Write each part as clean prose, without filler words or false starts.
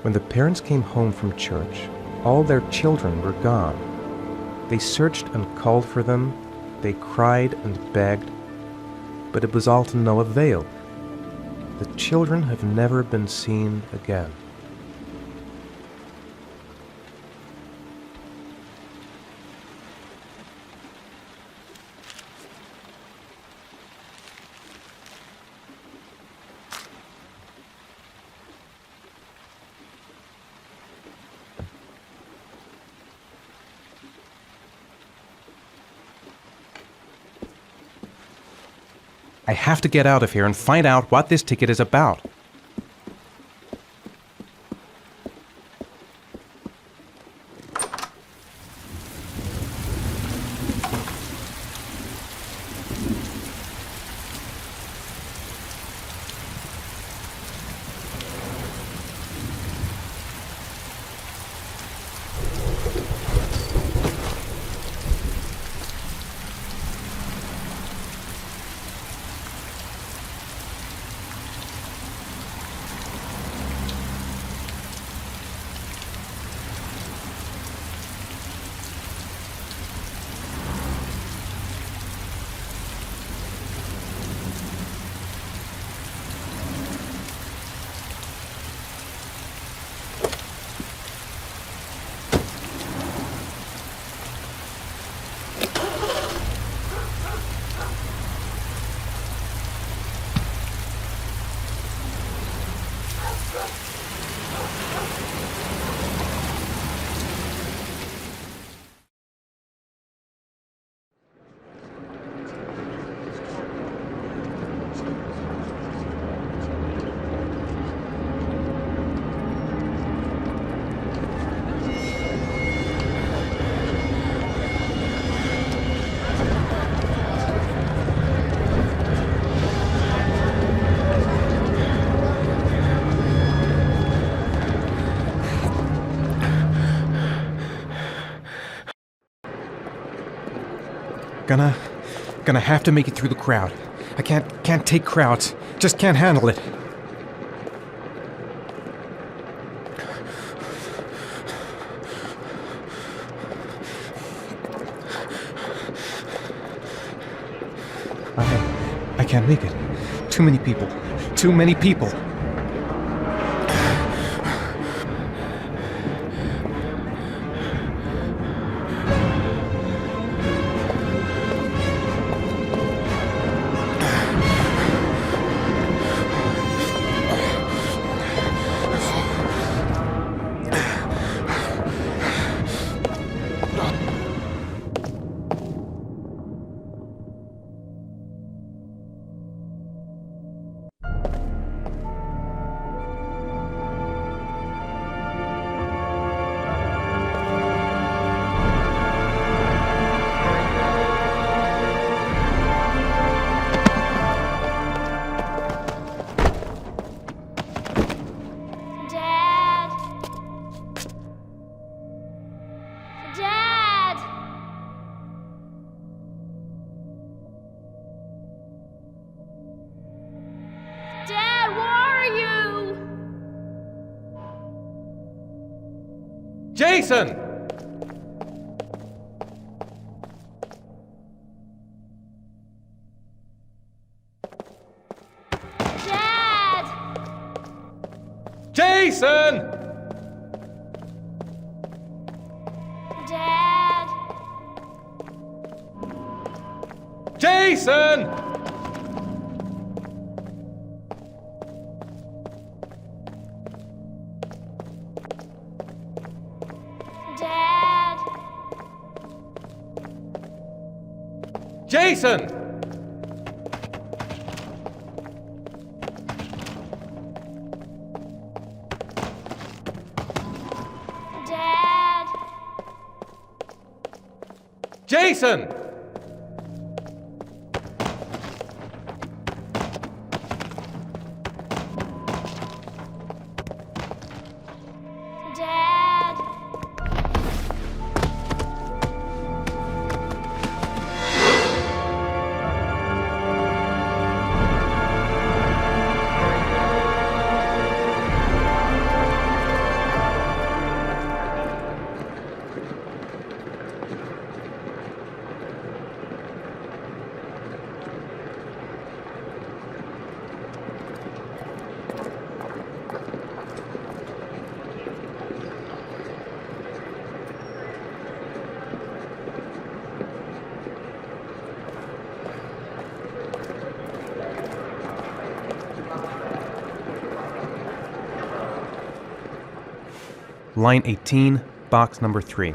When the parents came home from church, all their children were gone. They searched and called for them, they cried and begged, but it was all to no avail. The children have never been seen again. I have to get out of here and find out what this ticket is about. Gonna have to make it through the crowd. I can't take crowds. Just can't handle it. I can't make it. Too many people. Too many people. Jason! Dad! Jason! Dad! Jason! Dad! Jason! Dad! Jason! Dad! Line 18, box number 3.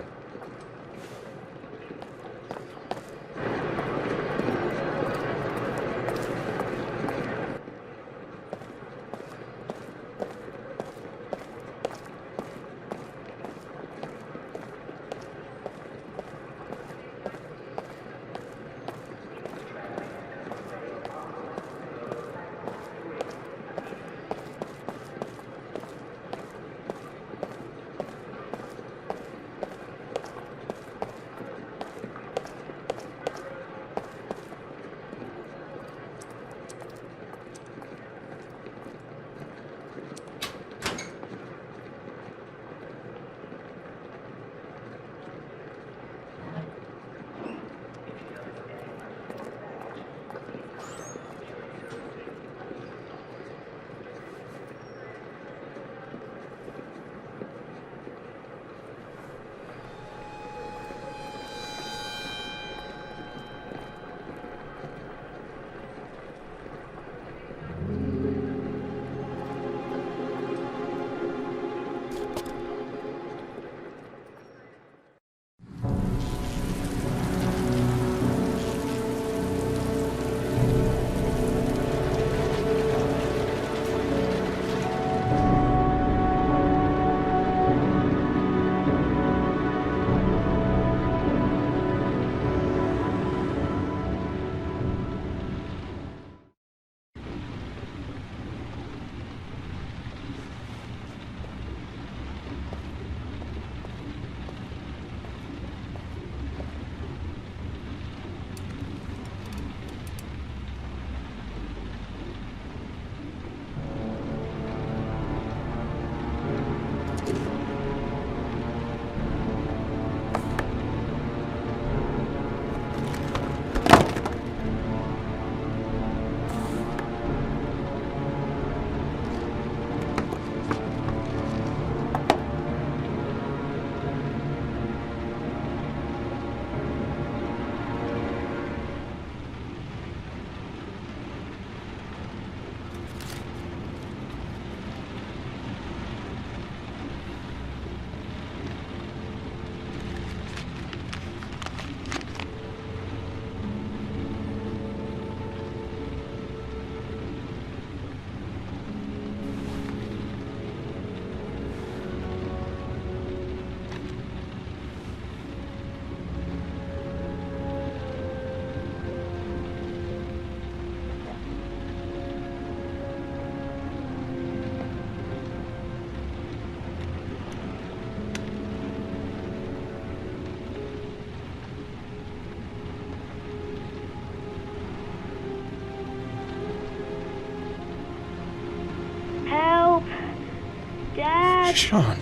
Sean.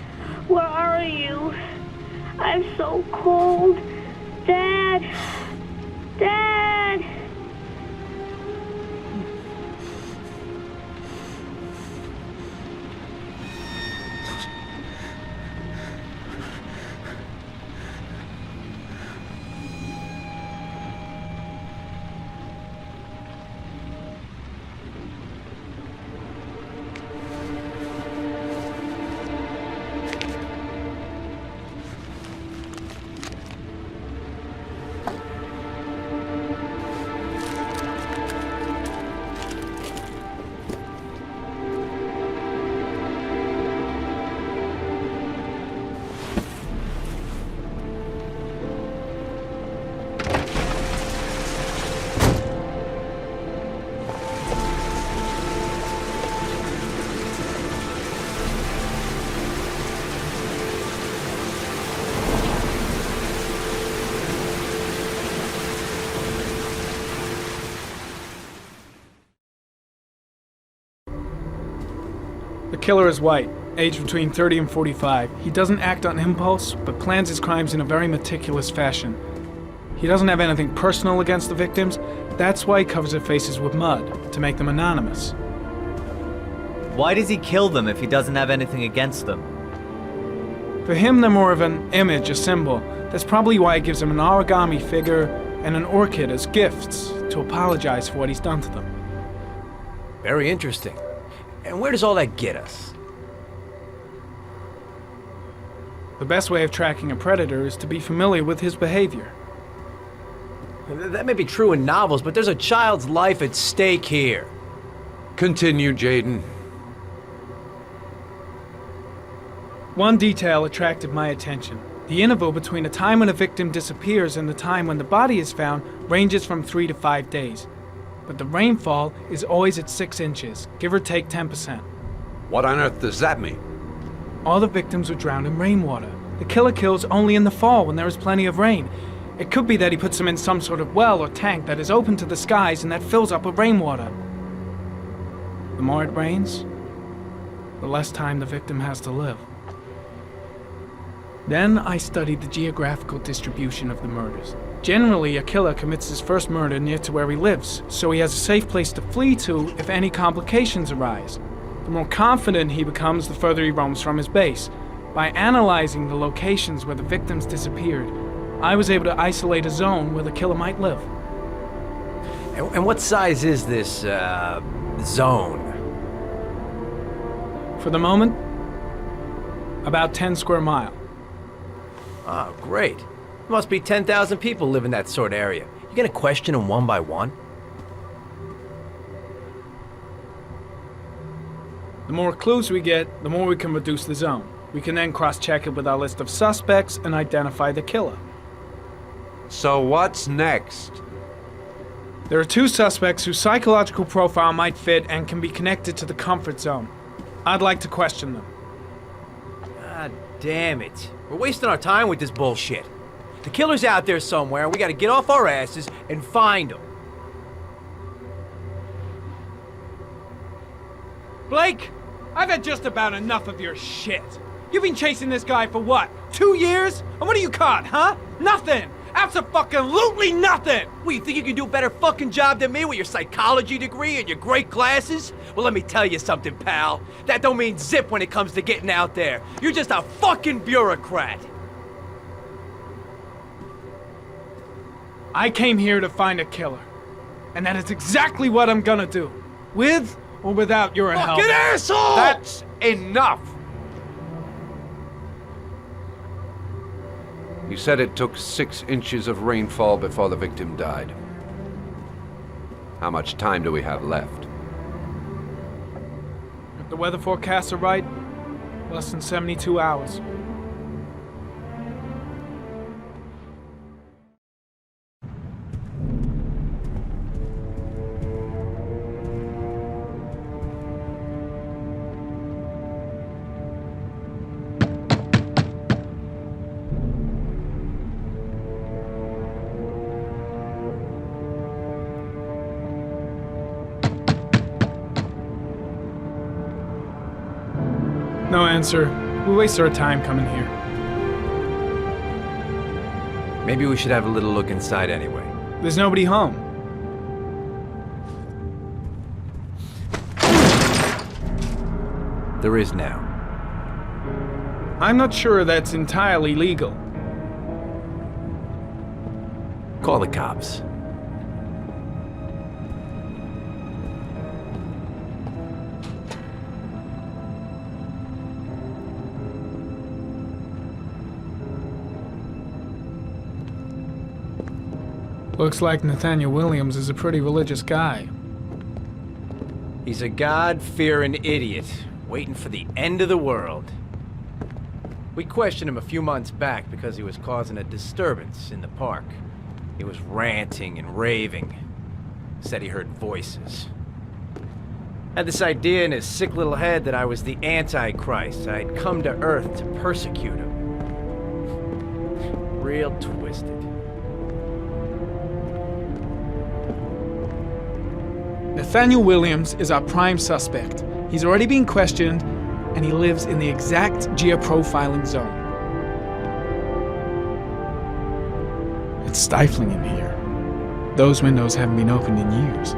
Where are you? I'm so cold. Dad! Dad! The killer is white, aged between 30 and 45. He doesn't act on impulse, but plans his crimes in a very meticulous fashion. He doesn't have anything personal against the victims. That's why he covers their faces with mud, to make them anonymous. Why does he kill them if he doesn't have anything against them? For him, they're more of an image, a symbol. That's probably why he gives them an origami figure and an orchid as gifts to apologize for what he's done to them. Very interesting. And where does all that get us? The best way of tracking a predator is to be familiar with his behavior. That may be true in novels, but there's a child's life at stake here. Continue, Jaden. One detail attracted my attention. The interval between the time when a victim disappears and the time when the body is found ranges from 3 to 5 days. But the rainfall is always at 6 inches, give or take 10%. What on earth does that mean? All the victims were drowned in rainwater. The killer kills only in the fall when there is plenty of rain. It could be that he puts them in some sort of well or tank that is open to the skies and that fills up with rainwater. The more it rains, the less time the victim has to live. Then I studied the geographical distribution of the murders. Generally, a killer commits his first murder near to where he lives, so he has a safe place to flee to if any complications arise. The more confident he becomes, the further he roams from his base. By analyzing the locations where the victims disappeared, I was able to isolate a zone where the killer might live. And what size is this, zone? For the moment, about 10 square miles. Oh, great. Must be 10,000 people live in that sort of area. You gonna question them one by one? The more clues we get, the more we can reduce the zone. We can then cross-check it with our list of suspects and identify the killer. So what's next? There are 2 suspects whose psychological profile might fit and can be connected to the comfort zone. I'd like to question them. God damn it. We're wasting our time with this bullshit. The killer's out there somewhere, and we gotta get off our asses and find him. Blake, I've had just about enough of your shit. You've been chasing this guy for what, 2 years? And what are you caught, huh? Nothing! Abso-fucking-lutely nothing! What, you think you can do a better fucking job than me with your psychology degree and your great glasses? Well, let me tell you something, pal. That don't mean zip when it comes to getting out there. You're just a fucking bureaucrat. I came here to find a killer. And that is exactly what I'm gonna do. With or without your help. Fucking asshole! That's enough! You said it took 6 inches of rainfall before the victim died. How much time do we have left? If the weather forecasts are right, less than 72 hours. No answer. We wasted our time coming here. Maybe we should have a little look inside anyway. There's nobody home. There is now. I'm not sure that's entirely legal. Call the cops. Looks like Nathaniel Williams is a pretty religious guy. He's a God-fearing idiot, waiting for the end of the world. We questioned him a few months back because he was causing a disturbance in the park. He was ranting and raving. Said he heard voices. Had this idea in his sick little head that I was the Antichrist. I'd come to Earth to persecute him. Real twisted. Nathaniel Williams is our prime suspect. He's already been questioned, and he lives in the exact geoprofiling zone. It's stifling in here. Those windows haven't been opened in years.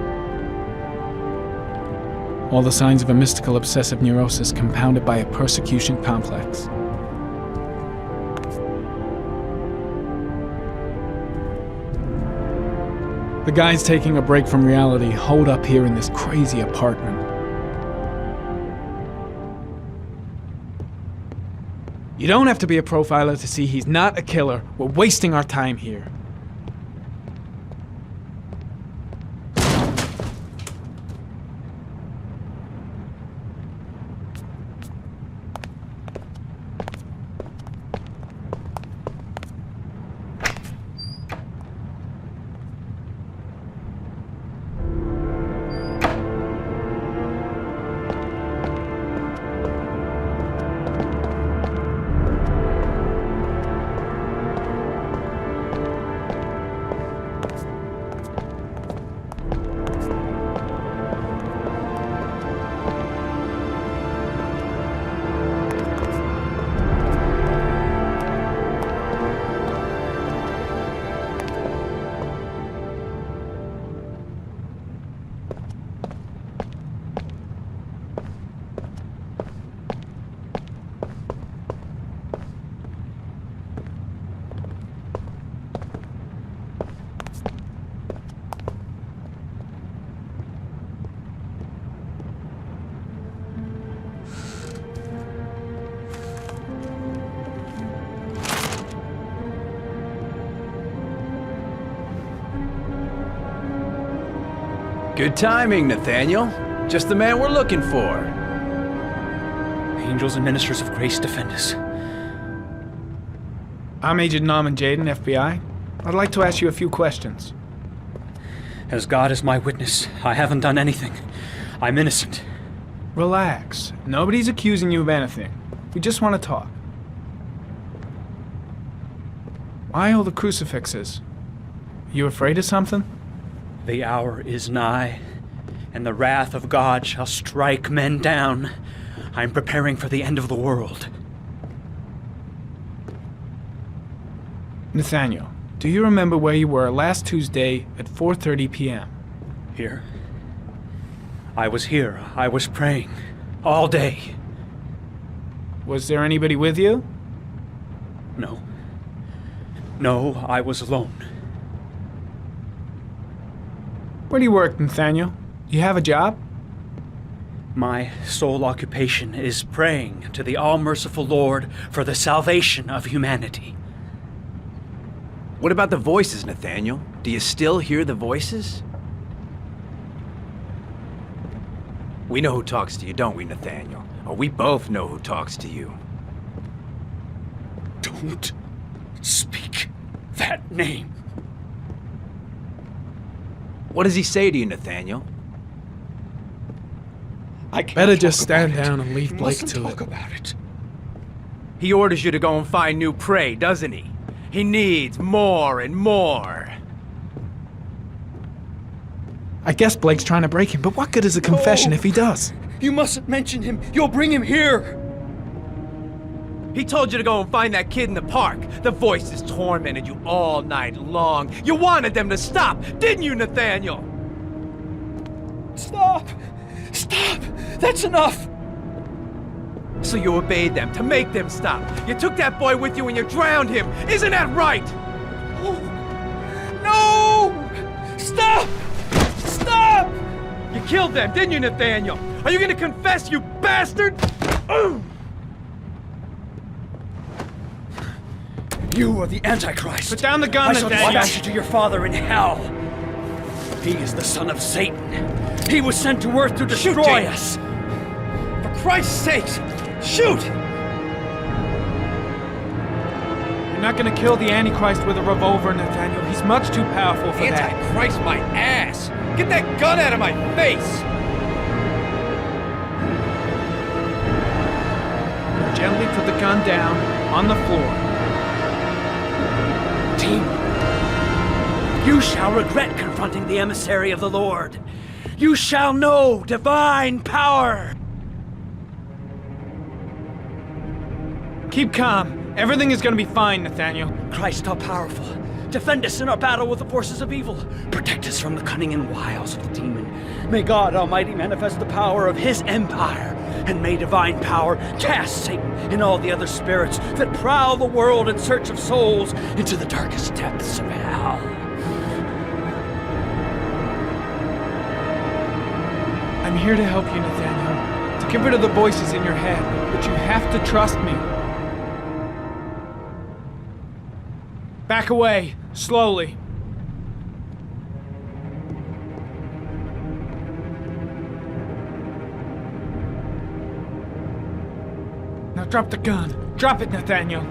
All the signs of a mystical obsessive neurosis compounded by a persecution complex. The guys taking a break from reality holed up here in this crazy apartment. You don't have to be a profiler to see he's not a killer. We're wasting our time here. Good timing, Nathaniel. Just the man we're looking for. Angels and ministers of grace defend us. I'm Agent Norman Jaden, FBI. I'd like to ask you a few questions. As God is my witness, I haven't done anything. I'm innocent. Relax. Nobody's accusing you of anything. We just want to talk. Why all the crucifixes? You afraid of something? The hour is nigh, and the wrath of God shall strike men down. I'm preparing for the end of the world. Nathaniel, do you remember where you were last Tuesday at 4:30 p.m.? Here. I was here. I was praying. All day. Was there anybody with you? No. No, I was alone. Where do you work, Nathaniel? You have a job? My sole occupation is praying to the all-merciful Lord for the salvation of humanity. What about the voices, Nathaniel? Do you still hear the voices? We know who talks to you, don't we, Nathaniel? Or we both know who talks to you. Don't speak that name. What does he say to you, Nathaniel? I can't Better talk just stand about it. down and leave You Blake mustn't to talk it. about it. He orders you to go and find new prey, doesn't he? He needs more and more. I guess Blake's trying to break him, but what good is a confession if he does? You mustn't mention him. You'll bring him here. He told you to go and find that kid in the park. The voices tormented you all night long. You wanted them to stop, didn't you, Nathaniel? Stop! Stop! That's enough! So you obeyed them to make them stop. You took that boy with you and you drowned him. Isn't that right? No! Stop! Stop! You killed them, didn't you, Nathaniel? Are you gonna confess, you bastard? You are the Antichrist. Put down the gun, I shall Nathaniel. dispatch you to your father in hell. He is the son of Satan. He was sent to earth to destroy us. For Christ's sakes, shoot! You're not gonna kill the Antichrist with a revolver, Nathaniel. He's much too powerful for that. Antichrist, my ass! Get that gun out of my face! Gently put the gun down on the floor. Team, you shall regret confronting the emissary of the Lord. You shall know divine power. Keep calm. Everything is gonna be fine, Nathaniel. Christ all-powerful, defend us in our battle with the forces of evil. Protect us from the cunning and wiles of the demon. May God Almighty manifest the power of His empire, and may divine power cast Satan and all the other spirits that prowl the world in search of souls into the darkest depths of hell. I'm here to help you, Nathaniel. To get rid of the voices in your head, but you have to trust me. Back away, slowly. Now drop the gun. Drop it, Nathaniel.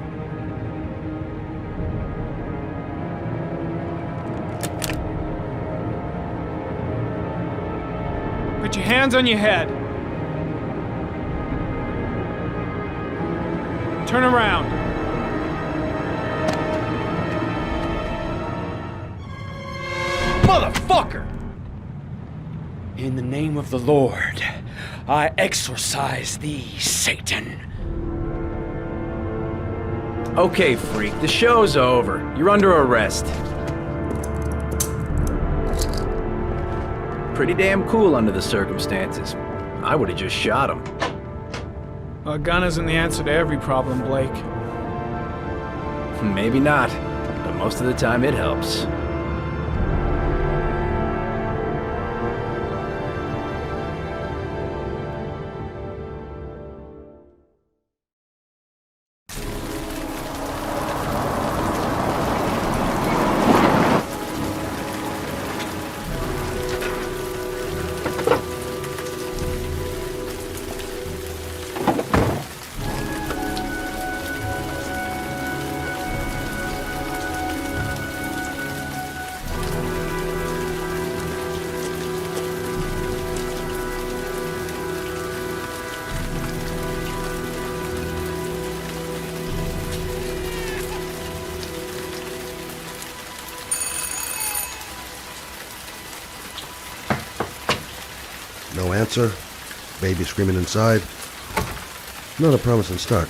Put your hands on your head. Turn around. Motherfucker! In the name of the Lord, I exorcise thee, Satan. Okay, freak, the show's over. You're under arrest. Pretty damn cool under the circumstances. I would have just shot him. Well, a gun isn't the answer to every problem, Blake. Maybe not, but most of the time it helps. No answer. Baby screaming inside. Not a promising start.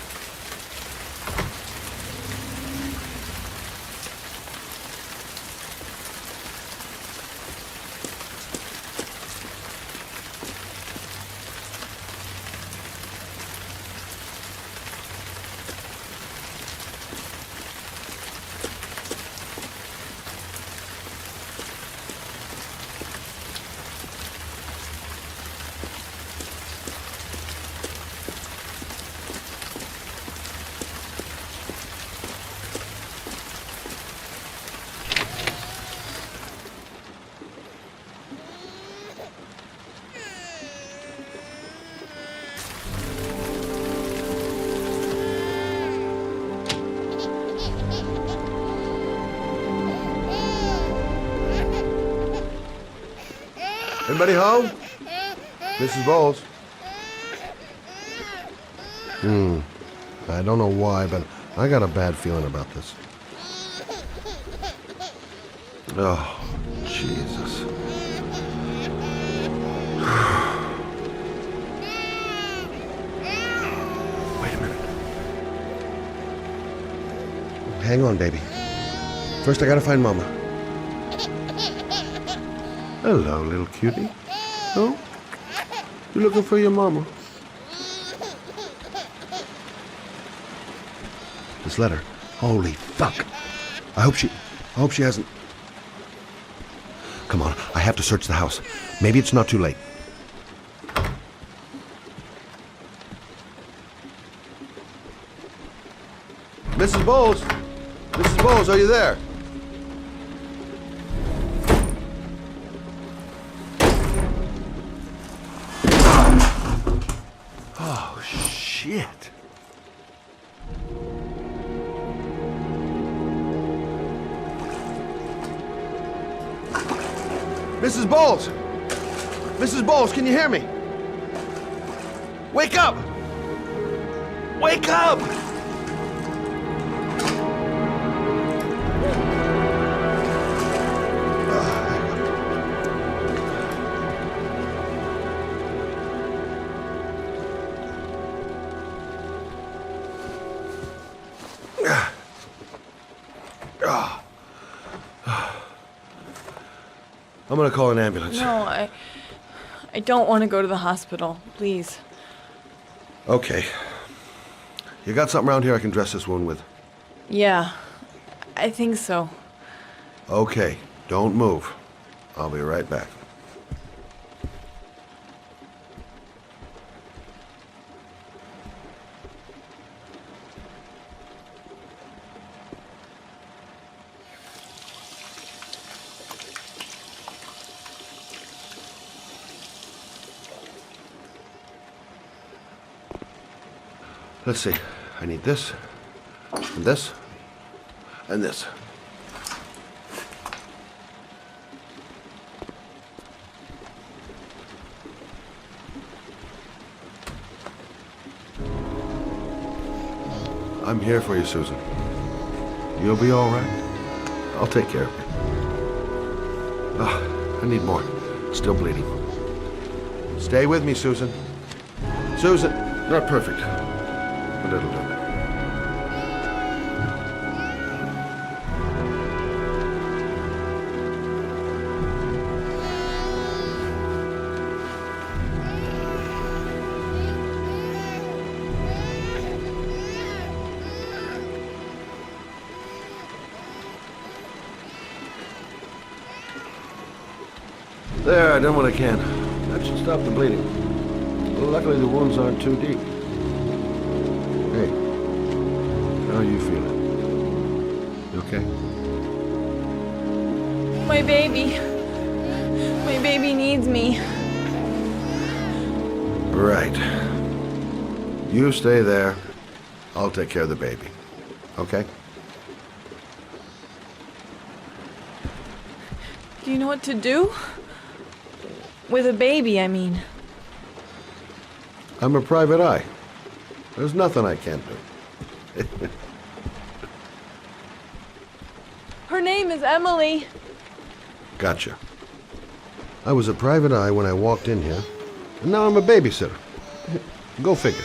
Anybody home? Mrs. Bowles? I don't know why, but I got a bad feeling about this. Oh, Jesus. Wait a minute. Hang on, baby. First, I gotta find Mama. Hello, little cutie. Oh? You looking for your mama? This letter. Holy fuck. I hope she hasn't... Come on, I have to search the house. Maybe it's not too late. Mrs. Bowles? Mrs. Bowles, are you there? Oh, shit. Mrs. Bowles! Mrs. Bowles, can you hear me? Wake up! Wake up! I'm gonna call an ambulance. No, I don't want to go to the hospital. Please. Okay. You got something around here I can dress this wound with? Yeah, I think so. Okay, don't move. I'll be right back. Let's see. I need this, and this, and this. I'm here for you, Susan. You'll be all right. I'll take care of you. Ah, I need more. Still bleeding. Stay with me, Susan. Susan, not perfect, but it'll do. There, I done what I can. That should stop the bleeding. Well, luckily the wounds aren't too deep. Hey, how are you feeling? You okay? My baby. My baby needs me. Right. You stay there. I'll take care of the baby. Okay? Do you know what to do? With a baby, I mean. I'm a private eye. There's nothing I can't do. Her name is Emily. Gotcha. I was a private eye when I walked in here, and now I'm a babysitter. Go figure.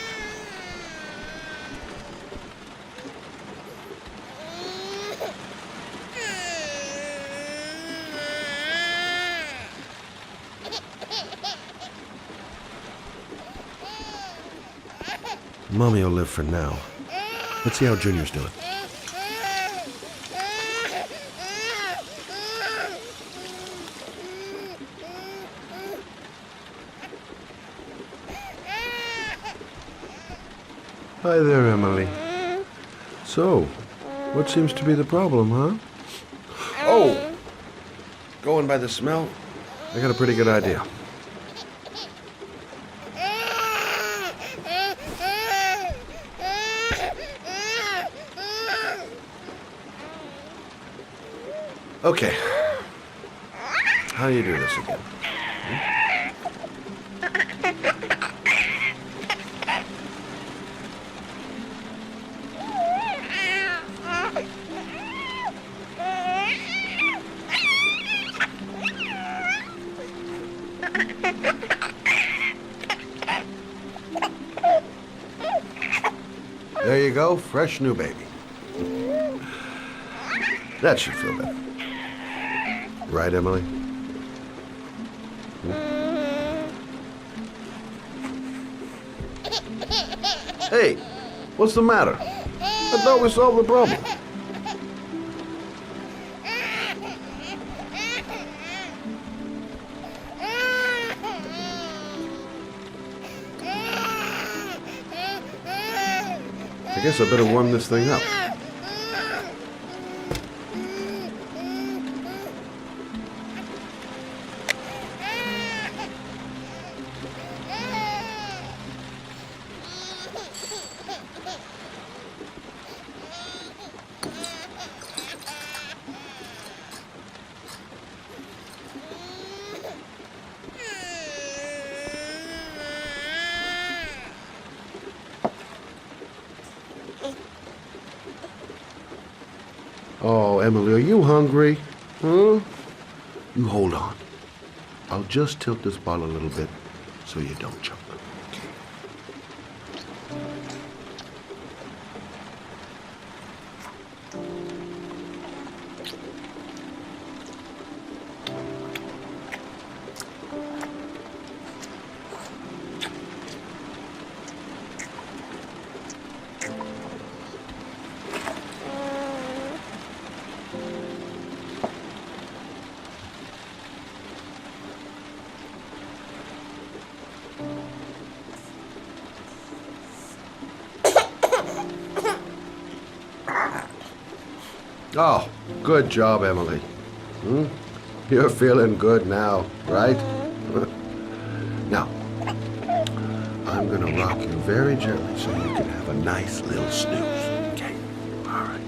Mommy will live for now. Let's see how Junior's doing. Hi there, Emily. So, what seems to be the problem, huh? Oh! Going by the smell, I got a pretty good idea. Okay. How do you do this again? There you go, fresh new baby. That should feel better. Right, Emily? Hey, what's the matter? I thought we solved the problem. I guess I better warm this thing up. Oh, Emily, are you hungry? Huh? You hold on. I'll just tilt this bottle a little bit so you don't choke. Oh, good job, Emily. You're feeling good now, right? Now, I'm gonna rock you very gently so you can have a a nice little snooze. Okay? All right.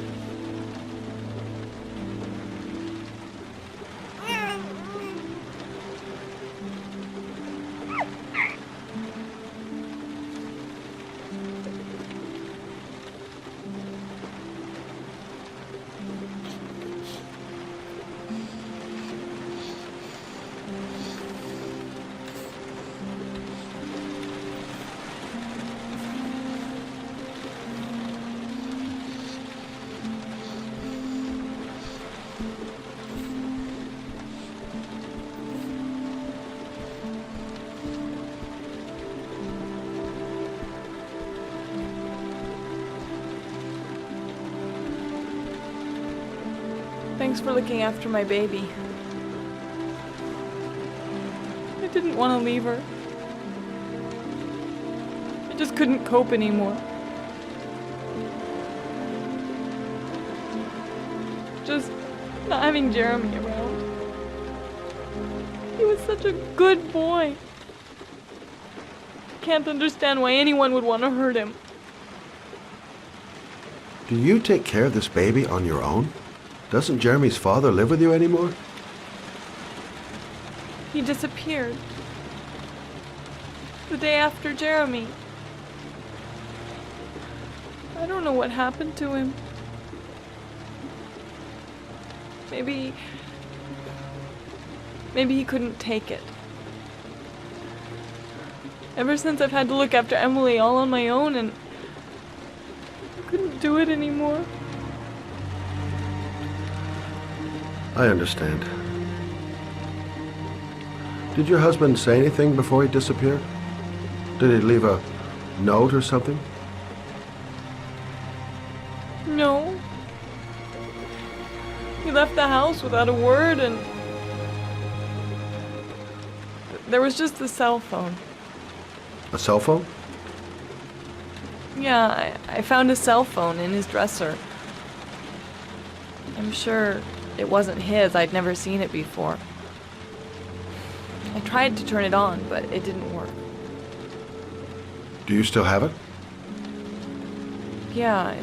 Thanks for looking after my baby. I didn't want to leave her. I just couldn't cope anymore. Just not having Jeremy around. He was such a good boy. I can't understand why anyone would want to hurt him. Do you take care of this baby on your own? Doesn't Jeremy's father live with you anymore? He disappeared. The day after Jeremy. I don't know what happened to him. Maybe he couldn't take it. Ever since I've had to look after Emily all on my own, and I couldn't do it anymore. I understand. Did your husband say anything before he disappeared? Did he leave a note or something? No. He left the house without a word, and there was just the cell phone. A cell phone? Yeah, I found a cell phone in his dresser. I'm sure it wasn't his. I'd never seen it before. I tried to turn it on, but it didn't work. Do you still have it? Yeah,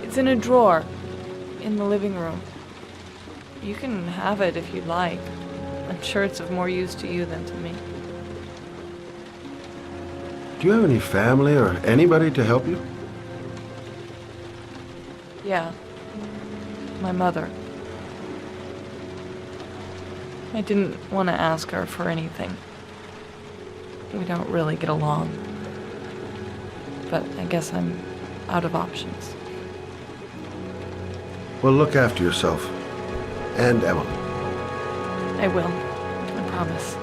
it's in a drawer in the living room. You can have it if you'd like. I'm sure it's of more use to you than to me. Do you have any family or anybody to help you? Yeah. My mother. I didn't want to ask her for anything. We don't really get along. But I guess I'm out of options. Well, look after yourself. And Emily. I will. I promise.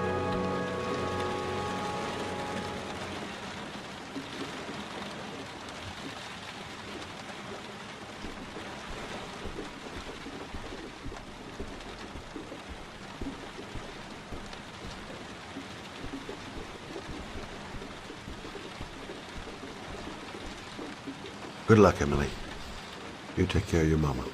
Good luck, Emily. You take care of your mama.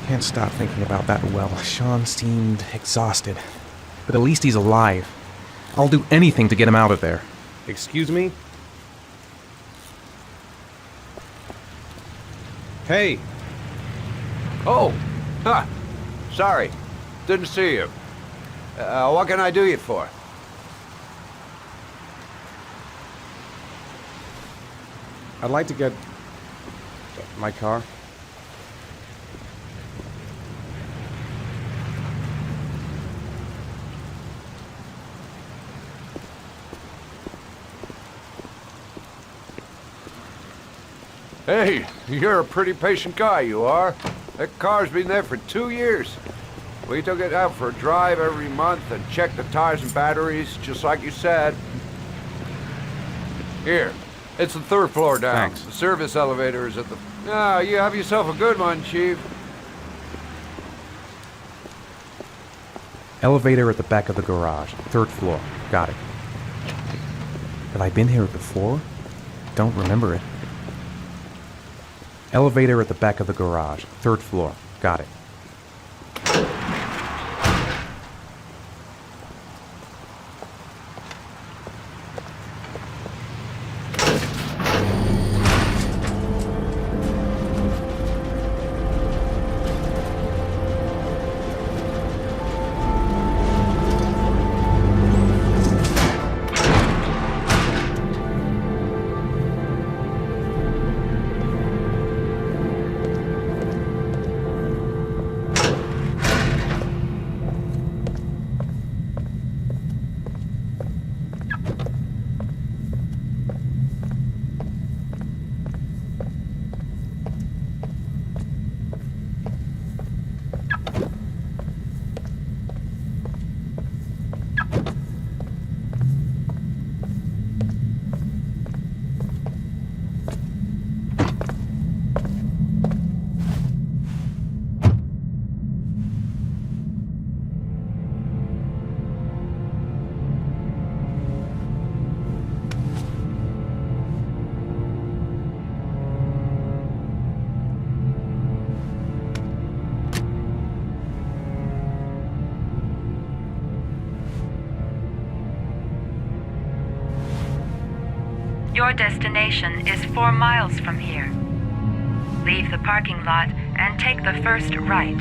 Can't stop thinking about that well. Sean seemed exhausted. But at least he's alive. I'll do anything to get him out of there. Excuse me? Hey! Oh! Huh. Sorry. Didn't see you. What can I do you for? I'd like to get... my car. Hey, you're a pretty patient guy, you are. That car's been there for 2 years. We took it out for a drive every month and checked the tires and batteries, just like you said. Here, it's the 3rd floor down. Thanks. The service elevator is at the... Ah, you have yourself a good one, Chief. Elevator at the back of the garage. 3rd floor. Got it. Have I been here before? Don't remember it. Elevator at the back of the garage. 3rd floor. Got it. Your destination is 4 miles from here. Leave the parking lot and take the first right.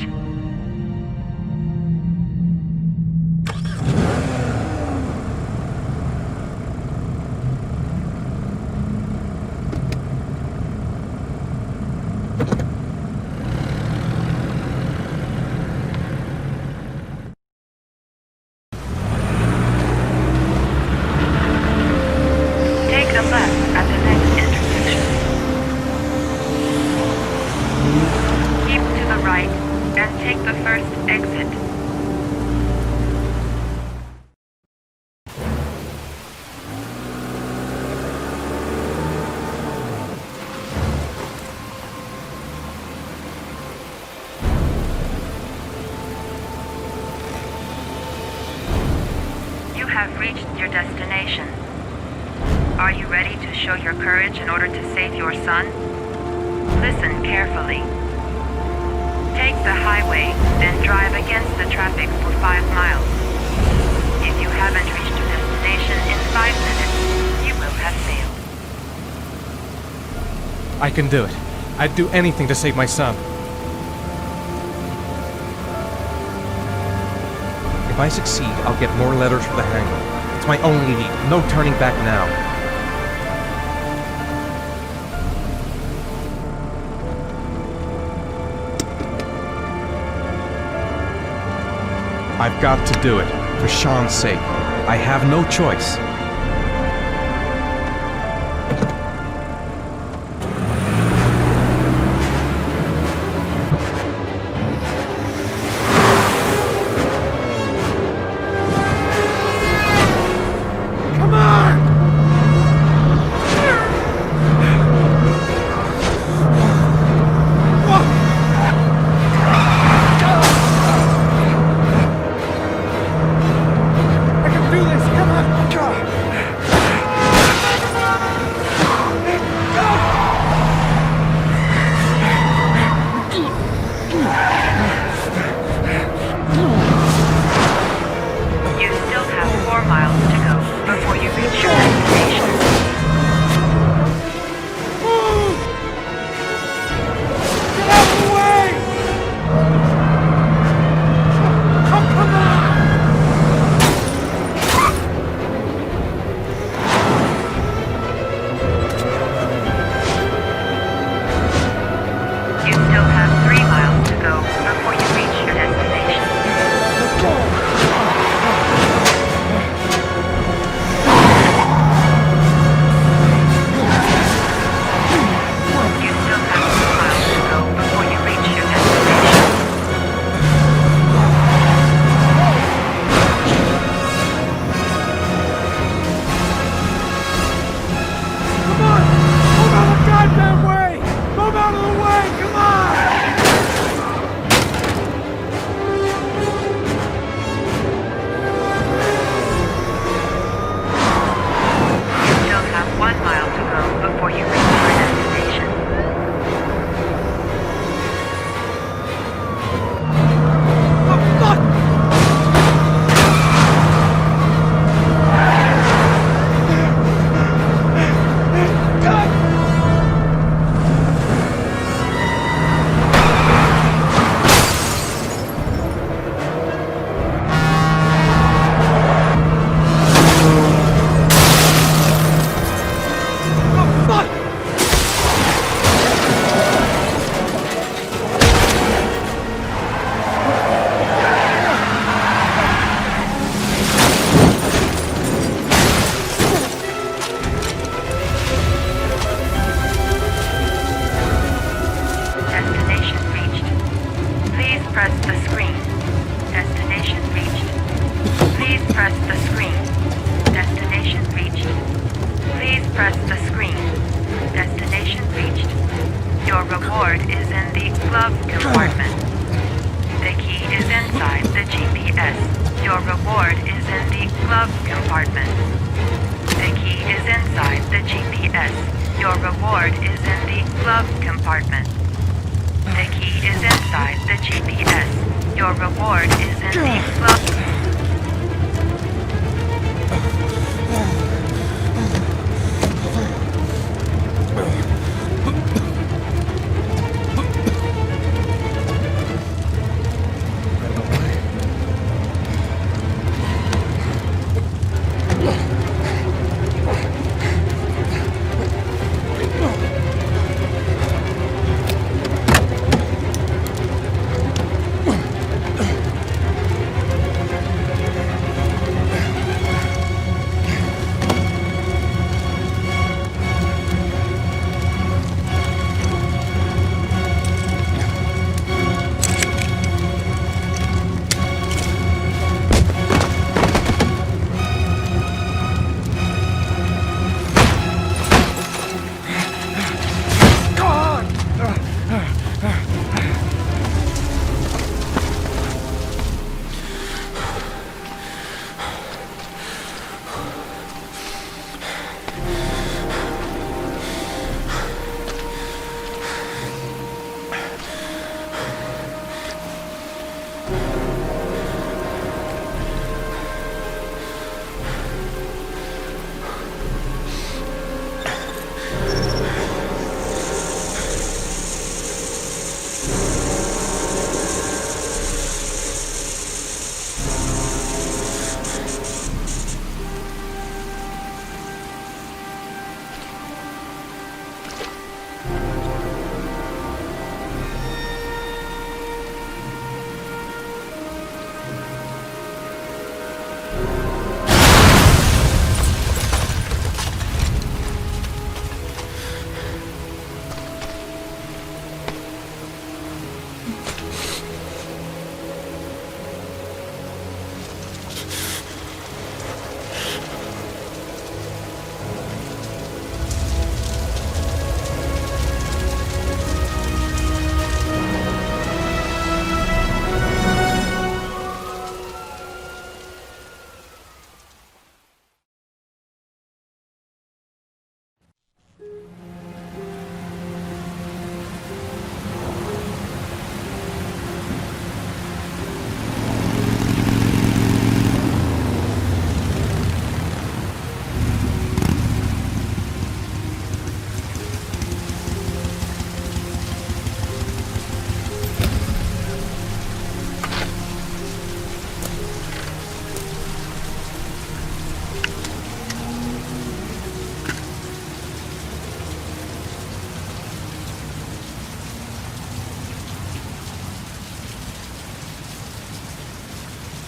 Have reached your destination. Are you ready to show your courage in order to save your son? Listen carefully. Take the highway, then drive against the traffic for 5 miles. If you haven't reached your destination in 5 minutes, you will have failed. I can do it. I'd do anything to save my son. If I succeed, I'll get more letters from the hangar. It's my only lead. No turning back now. I've got to do it. For Sean's sake. I have no choice. I can do this! Come on! reward is in the glove compartment. The key is inside the GPS. Your reward is in the glove compartment. The key is inside the GPS. Your reward is in the glove compartment. The key is inside the GPS. Your reward is in the glove.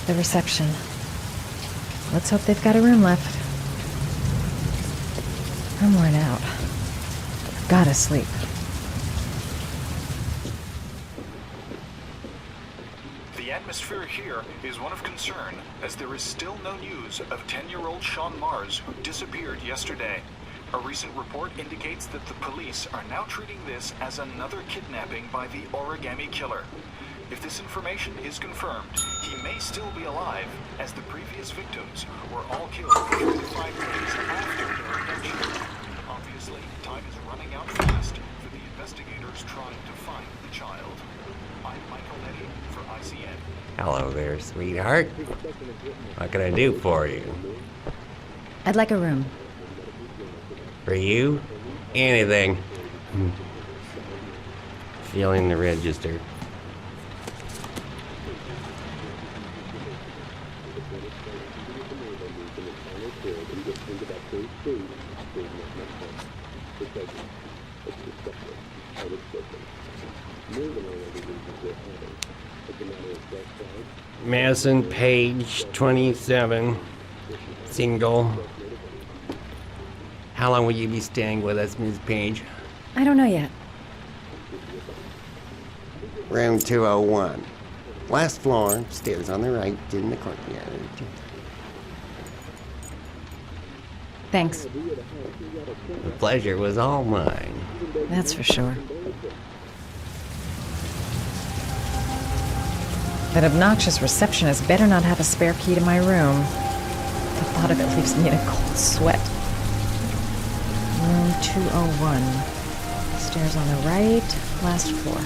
The reception. Let's hope they've got a room left. I'm worn out. I've gotta sleep. The atmosphere here is one of concern, as there is still no news of 10-year-old Sean Mars, who disappeared yesterday. A recent report indicates that the police are now treating this as another kidnapping by the origami killer. If this information is confirmed, he may still be alive, as the previous victims were all killed 3 to 5 days after their abduction. Obviously, time is running out fast for the investigators trying to find the child. I'm Michael Eddy for ICN. Hello there, sweetheart. What can I do for you? I'd like a room. For you? Anything. Feeling the register. Madison, page 27, single. How long will you be staying with us, Ms. Page? I don't know yet. Room 201. Last floor, stairs on the right, in the courtyard. Thanks. The pleasure was all mine. That's for sure. That obnoxious receptionist better not have a spare key to my room. The thought of it leaves me in a cold sweat. Room 201. Stairs on the right, last floor.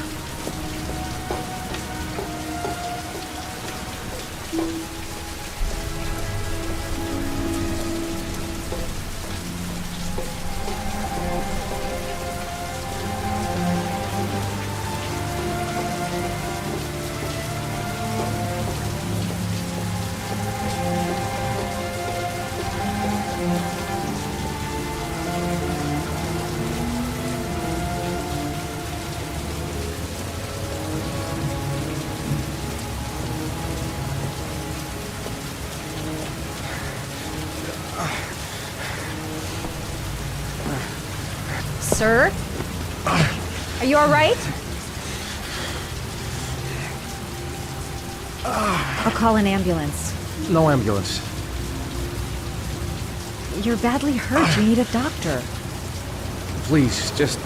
Sir? Are you all right? I'll call an ambulance. No ambulance. You're badly hurt. You need a doctor. Please, just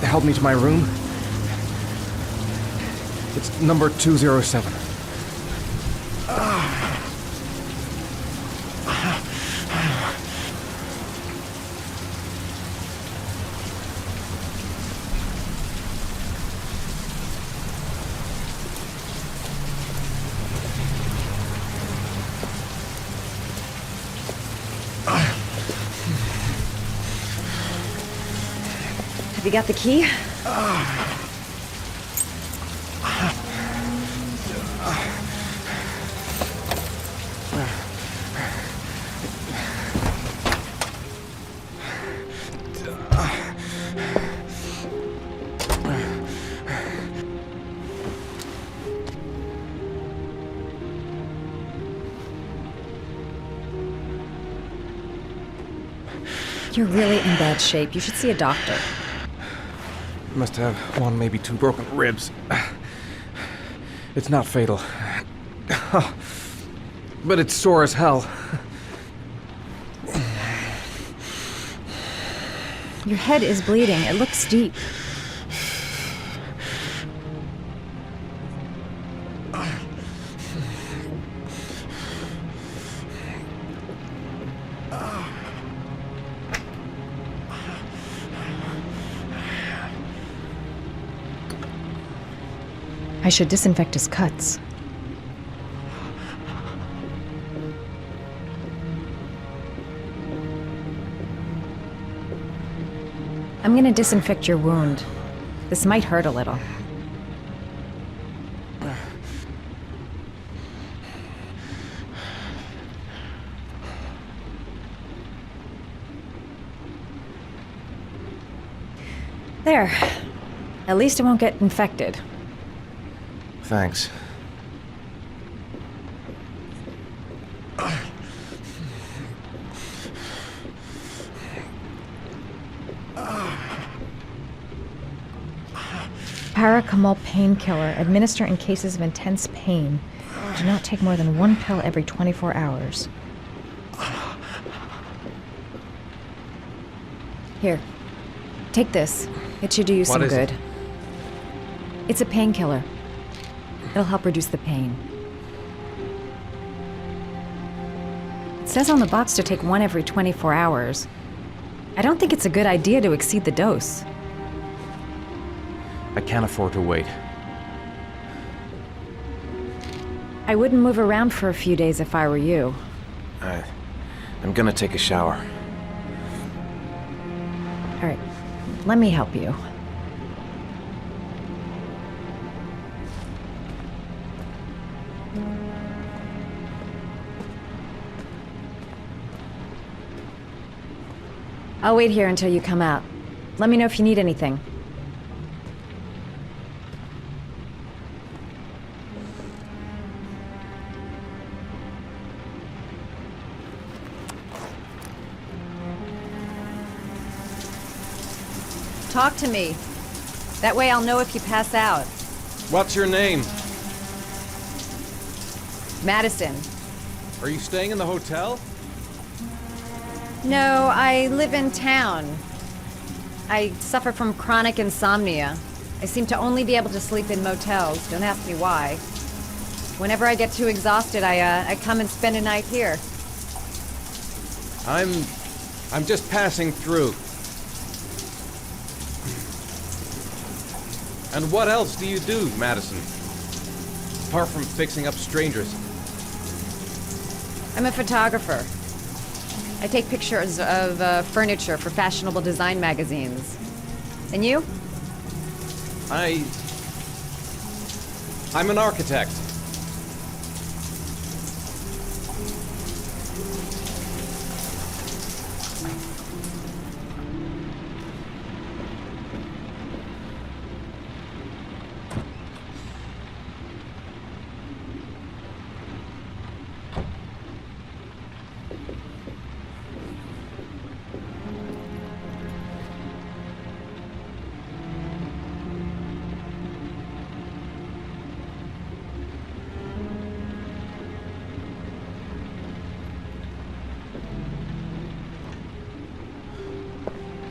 help me to my room. It's number 207. Have you got the key? You're really in bad shape. You should see a doctor. Must have one, maybe two broken ribs. It's not fatal. But it's sore as hell. Your head is bleeding. It looks deep. I should disinfect his cuts. I'm gonna disinfect your wound. This might hurt a little. There. At least it won't get infected. Thanks. Paracetamol painkiller. Administer in cases of intense pain. Do not take more than one pill every 24 hours. Here. Take this. It should do you some good. It's a painkiller. It'll help reduce the pain. It says on the box to take one every 24 hours. I don't think it's a good idea to exceed the dose. I can't afford to wait. I wouldn't move around for a few days if I were you. I'm gonna take a shower. All right, let me help you. I'll wait here until you come out. Let me know if you need anything. Talk to me. That way I'll know if you pass out. What's your name? Madison. Are you staying in the hotel? No, I live in town. I suffer from chronic insomnia. I seem to only be able to sleep in motels. Don't ask me why. Whenever I get too exhausted, I come and spend a night here. I'm just passing through. And what else do you do, Madison? Apart from fixing up strangers. I'm a photographer. I take pictures of furniture for fashionable design magazines. And you? I'm an architect.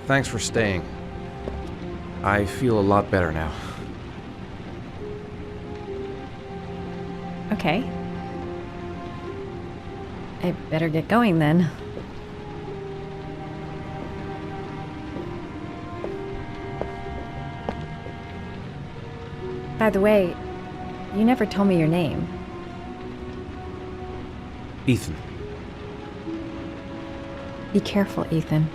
Thanks for staying. I feel a lot better now. Okay. I better get going then. By the way, you never told me your name. Ethan. Be careful, Ethan.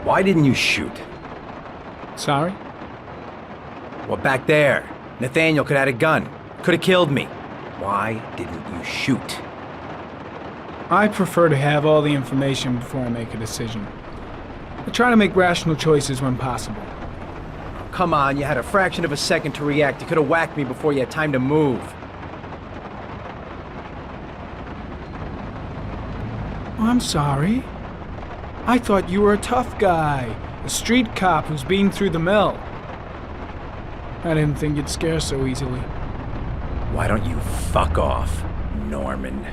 Why didn't you shoot? Sorry? Well, back there. Nathaniel could have had a gun. Could have killed me. Why didn't you shoot? I prefer to have all the information before I make a decision. I try to make rational choices when possible. Come on, you had a fraction of a second to react. You could have whacked me before you had time to move. Oh, I'm sorry. I thought you were a tough guy, a street cop who's been through the mill. I didn't think you'd scare so easily. Why don't you fuck off, Norman?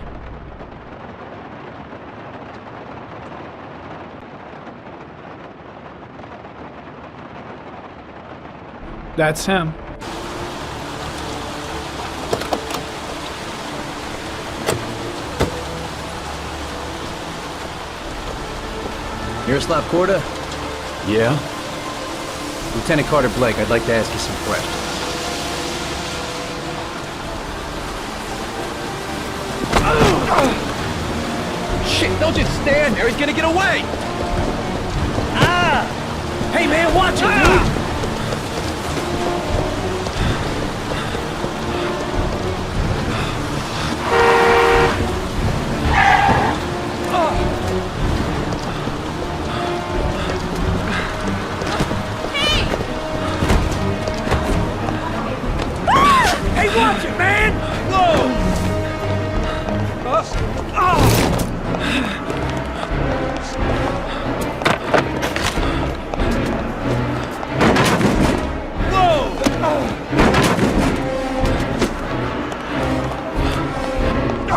That's him. Miroslav Korda? Yeah? Lieutenant Carter Blake, I'd like to ask you some questions. Shit, don't just stand there, he's gonna get away! Ah! Hey man, watch it, dude!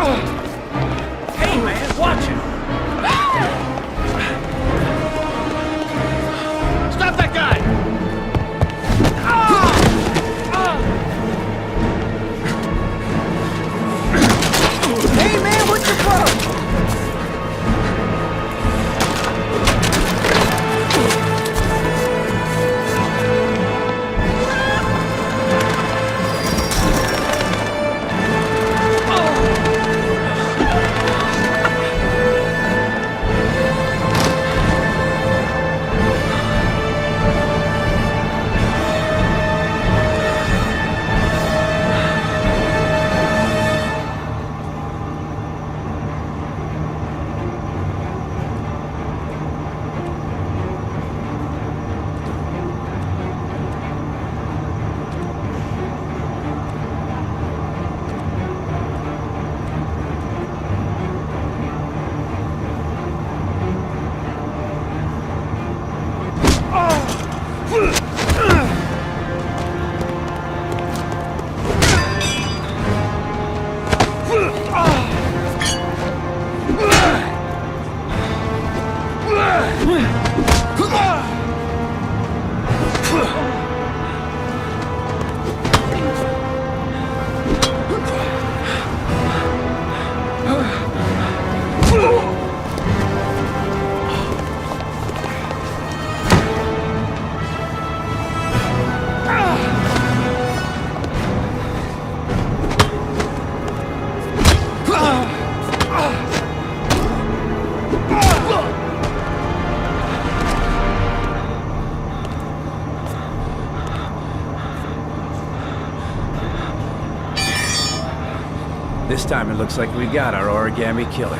Hey, man, watch it! Stop that guy! Hey, man, what's your problem? This time it looks like we got our origami killer.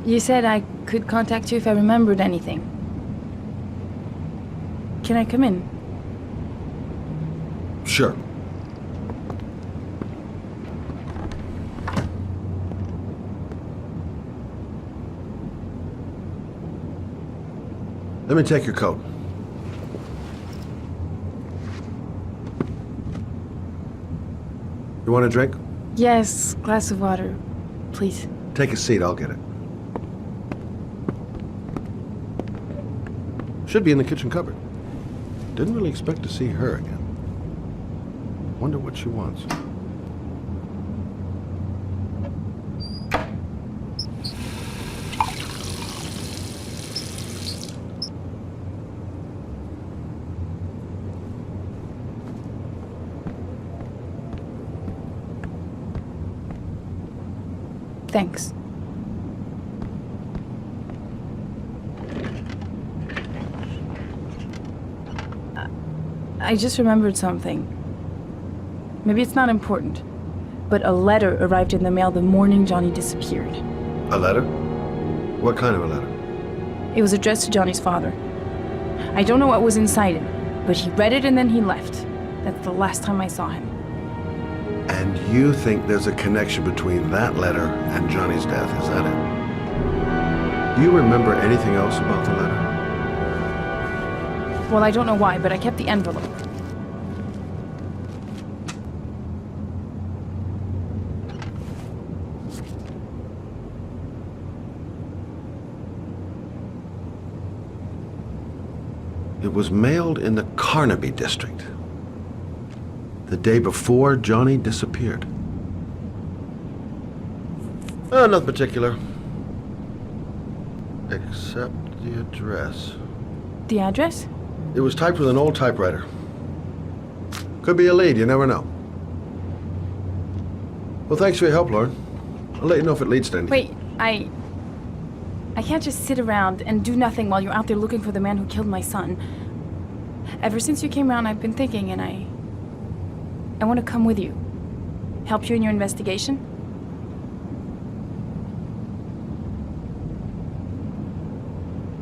You said I could contact you if I remembered anything. Can I come in? Sure. Let me take your coat. You want a drink? Yes, glass of water, please. Take a seat, I'll get it. Should be in the kitchen cupboard. Didn't really expect to see her again. Wonder what she wants. Thanks. I just remembered something. Maybe it's not important, but a letter arrived in the mail the morning Johnny disappeared. A letter? What kind of a letter? It was addressed to Johnny's father. I don't know what was inside it, but he read it and then he left. That's the last time I saw him. And you think there's a connection between that letter and Johnny's death, is that it? Do you remember anything else about the letter? Well, I don't know why, but I kept the envelope. It was mailed in the Carnaby district, the day before Johnny disappeared. Nothing particular, except the address. The address? It was typed with an old typewriter. Could be a lead, you never know. Well, thanks for your help, Lauren. I'll let you know if it leads to anything. Wait, I can't just sit around and do nothing while you're out there looking for the man who killed my son. Ever since you came around, I've been thinking, and I want to come with you. Help you in your investigation?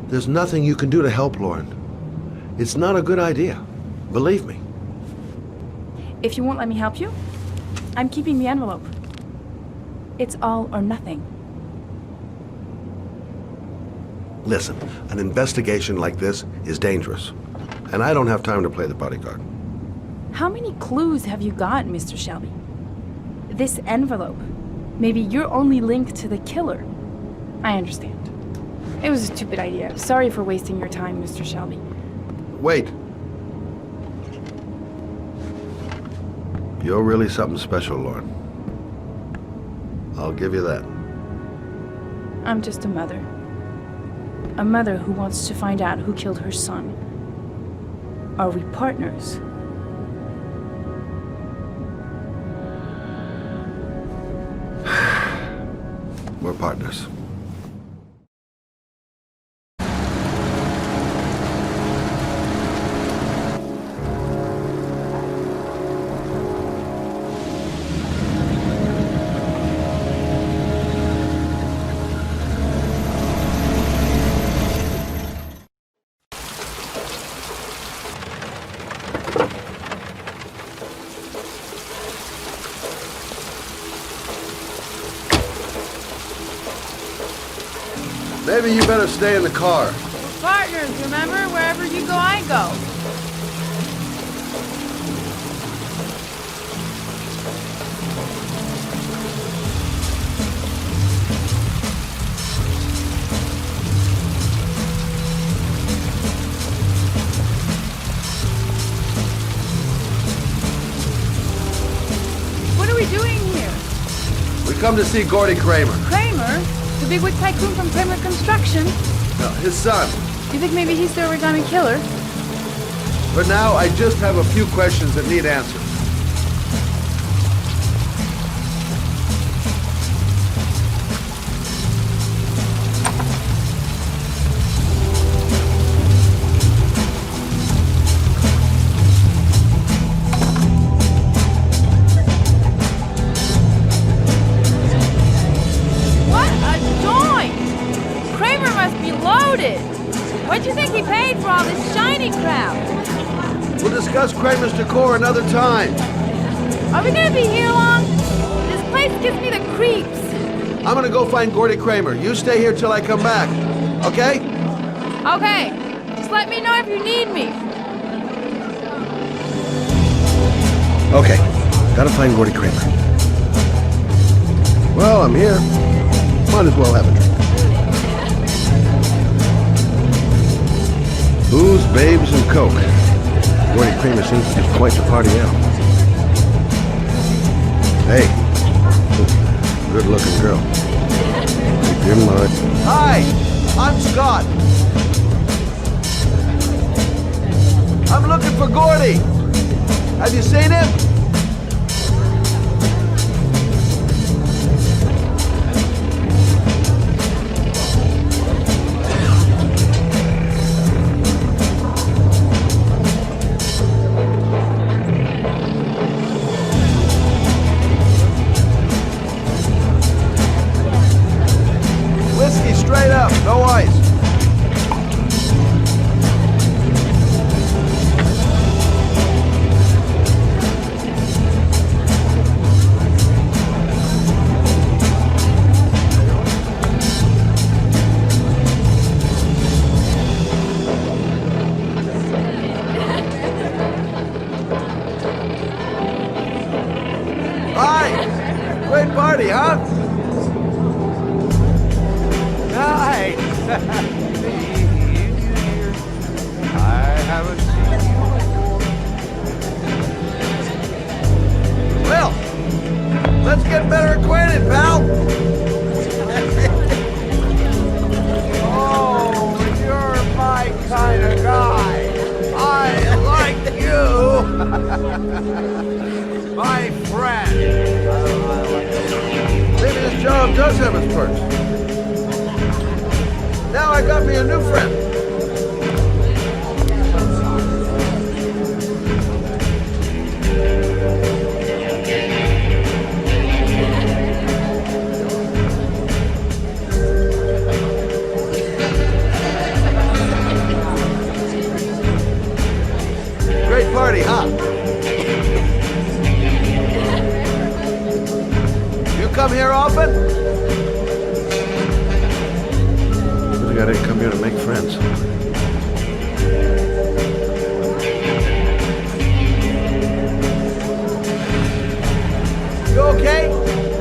There's nothing you can do to help, Lauren. It's not a good idea. Believe me. If you won't let me help you, I'm keeping the envelope. It's all or nothing. Listen, an investigation like this is dangerous, and I don't have time to play the bodyguard. How many clues have you got, Mr. Shelby? This envelope. Maybe your only link to the killer. I understand. It was a stupid idea. Sorry for wasting your time, Mr. Shelby. Wait. You're really something special, Lauren. I'll give you that. I'm just a mother. A mother who wants to find out who killed her son. Are we partners? We're partners. Maybe you better stay in the car. We're partners, remember? Wherever you go, I go. What are we doing here? We come to see Gordy Kramer. Kramer? The bigwig tycoon from Kramer Construction? No, his son. You think maybe he's the origami killer? For now, I just have a few questions that need answers. What a joint! What'd you think he paid for all this shiny crap? We'll discuss Kramer's decor another time. Are we gonna be here long? This place gives me the creeps. I'm gonna go find Gordy Kramer. You stay here till I come back. Okay? Okay. Just let me know if you need me. Okay. Gotta find Gordy Kramer. Well, I'm here. Might as well have a drink. Booze, babes, and coke. Gordy Kramer seems to be quite the party out. Hey. Good-looking girl. Keep your mind. Hi! I'm Scott. I'm looking for Gordy. Have you seen him? Whiskey straight up, no ice. Hi! Great party, huh? Nice! I haven't seen you before. Well, let's get better acquainted, pal! Oh, you're my kind of guy. I like you! My friend! Maybe this job does have its perks. Now I got me a new friend. Great party, huh? You come here often? I didn't come here to make friends. You okay?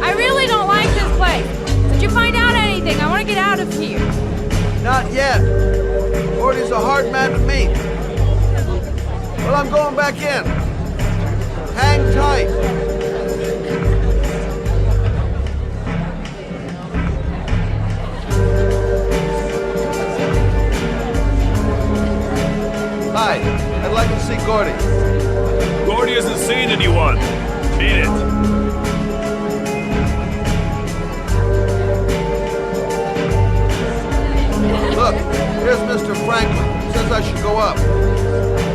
I really don't like this place. Did you find out anything? I want to get out of here. Not yet. Gordy's a hard man to meet. Well, I'm going back in. Hang tight. Hi, I'd like to see Gordy. Gordy hasn't seen anyone. Beat it. Look, here's Mr. Franklin. Says I should go up.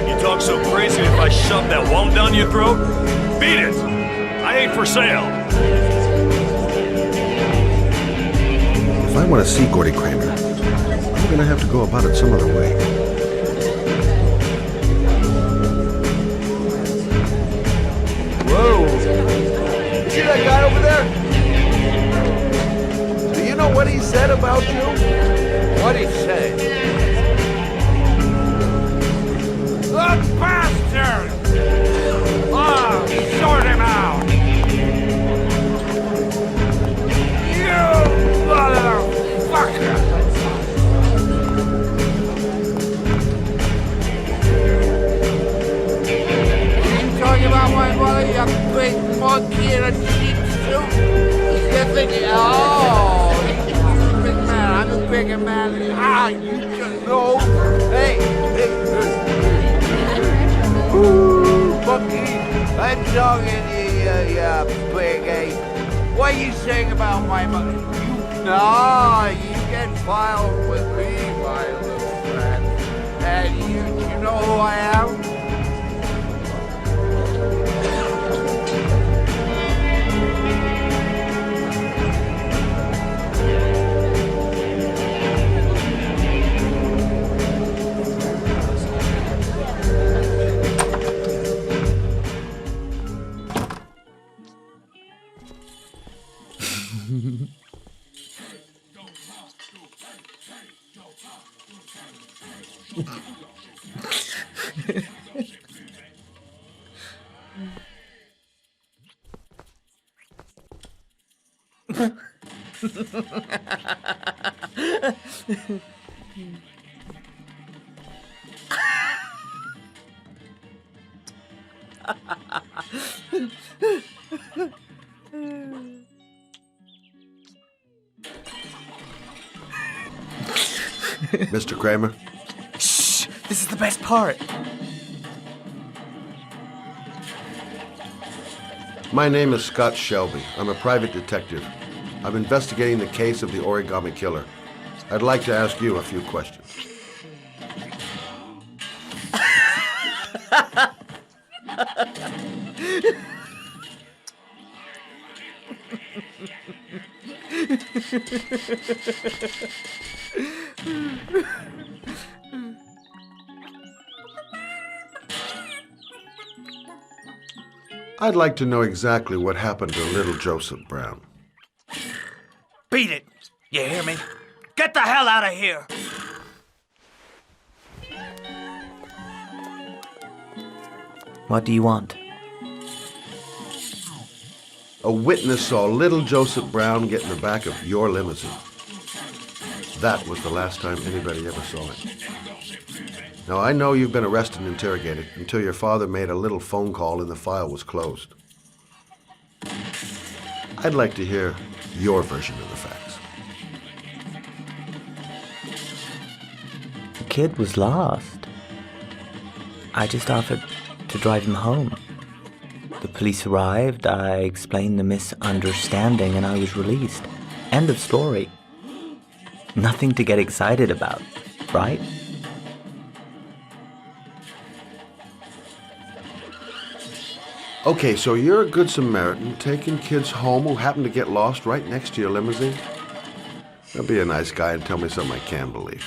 You talk so crazy if I shove that wand down your throat? Beat it. I ain't for sale. If I want to see Gordy Kramer, I'm gonna have to go about it some other way. Whoa! You see that guy over there? Do you know what he said about you? What'd he say? The bastard! Oh, sort him out! You motherfucker! You talking about my mother, you big monkey in a cheap suit? You're thinking, oh, you're a big man, I'm a bigger man. Ah, you just know. Hey, hey, ooh, monkey, I'm talking to you, big ape. What are you saying about my mother? You get filed with me, my little friend. And you know who I am? Mr. Kramer? Shh! This is the best part. My name is Scott Shelby. I'm a private detective. I'm investigating the case of the origami killer. I'd like to ask you a few questions. I'd like to know exactly what happened to little Joseph Brown. Beat it! You hear me? Get the hell out of here! What do you want? A witness saw little Joseph Brown get in the back of your limousine. That was the last time anybody ever saw him. Now, I know you've been arrested and interrogated until your father made a little phone call and the file was closed. I'd like to hear your version of the facts. The kid was lost. I just offered to drive him home. The police arrived, I explained the misunderstanding, and I was released. End of story. Nothing to get excited about, right? Okay, so you're a good Samaritan taking kids home who happen to get lost right next to your limousine? Now be a nice guy and tell me something I can believe.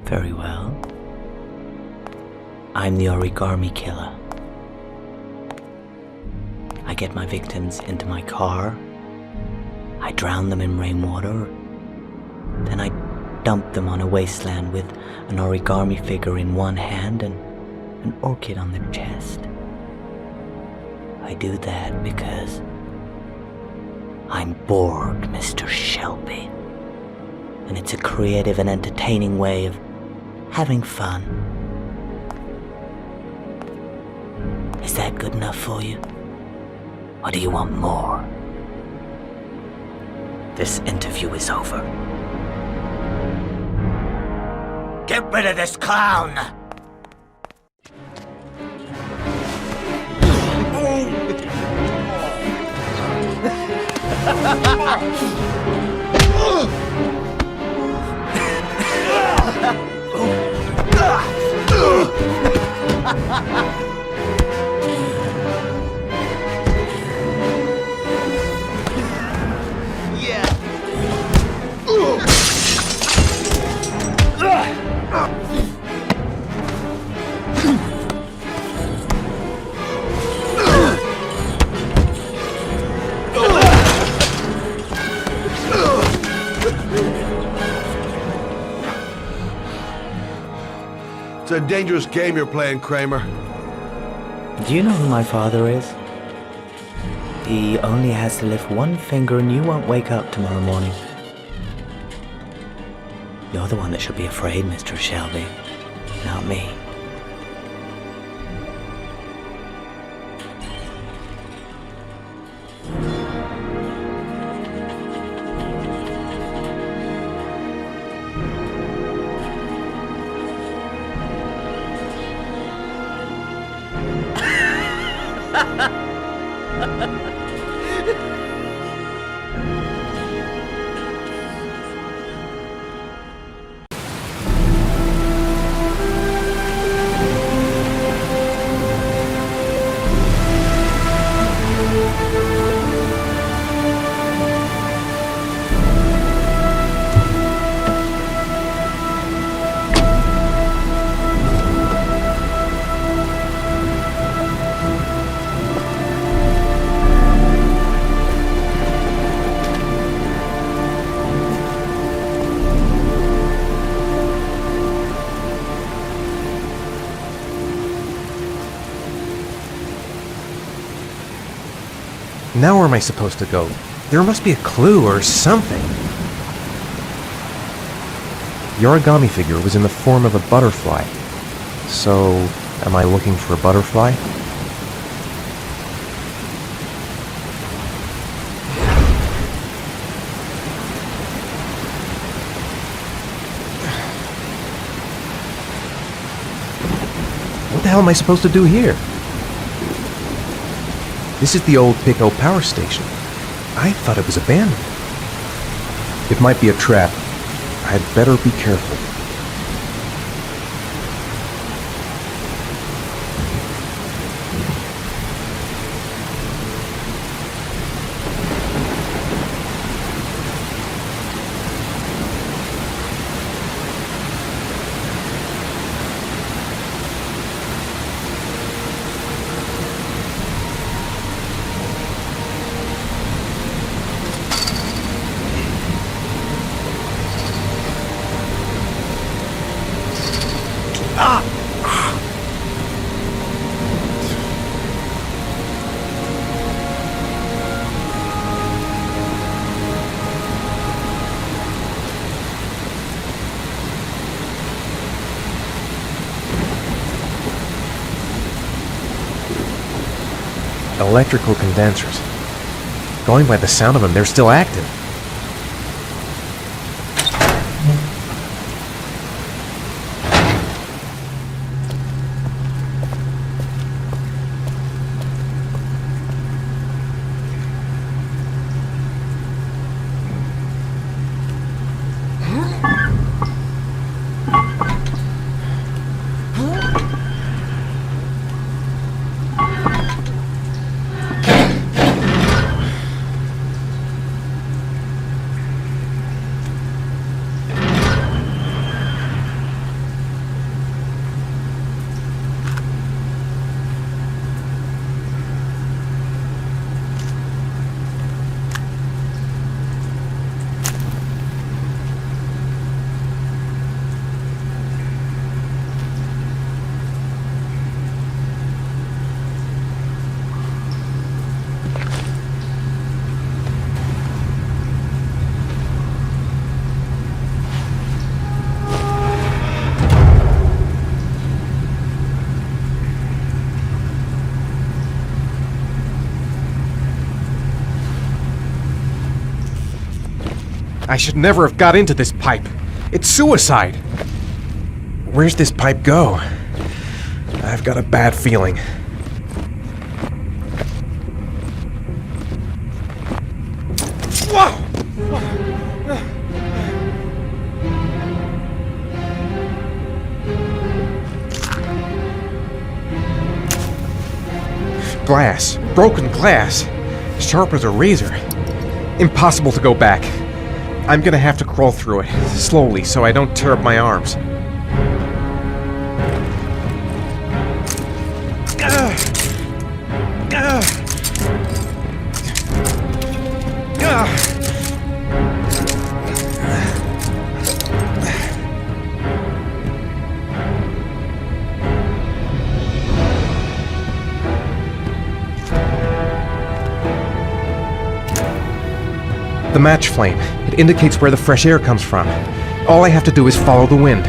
Very well. I'm the origami killer. I get my victims into my car. I drown them in rainwater. Then I dump them on a wasteland with an origami figure in one hand and an orchid on their chest. I do that because I'm bored, Mr. Shelby. And it's a creative and entertaining way of having fun. Is that good enough for you? Or do you want more? This interview is over. Get rid of this clown! It's a dangerous game you're playing, Kramer. Do you know who my father is? He only has to lift one finger and you won't wake up tomorrow morning. You're the one that should be afraid, Mr. Shelby, not me. Now where am I supposed to go? There must be a clue or something. The origami figure was in the form of a butterfly. So, am I looking for a butterfly? What the hell am I supposed to do here? This is the old Pico power station. I thought it was abandoned. It might be a trap. I'd better be careful. Electrical condensers. Going by the sound of them, they're still active. I should never have got into this pipe. It's suicide. Where's this pipe go? I've got a bad feeling. Whoa! Glass. Broken glass. Sharp as a razor. Impossible to go back. I'm gonna have to crawl through it, slowly, so I don't tear up my arms. The match flame. It indicates where the fresh air comes from. All I have to do is follow the wind.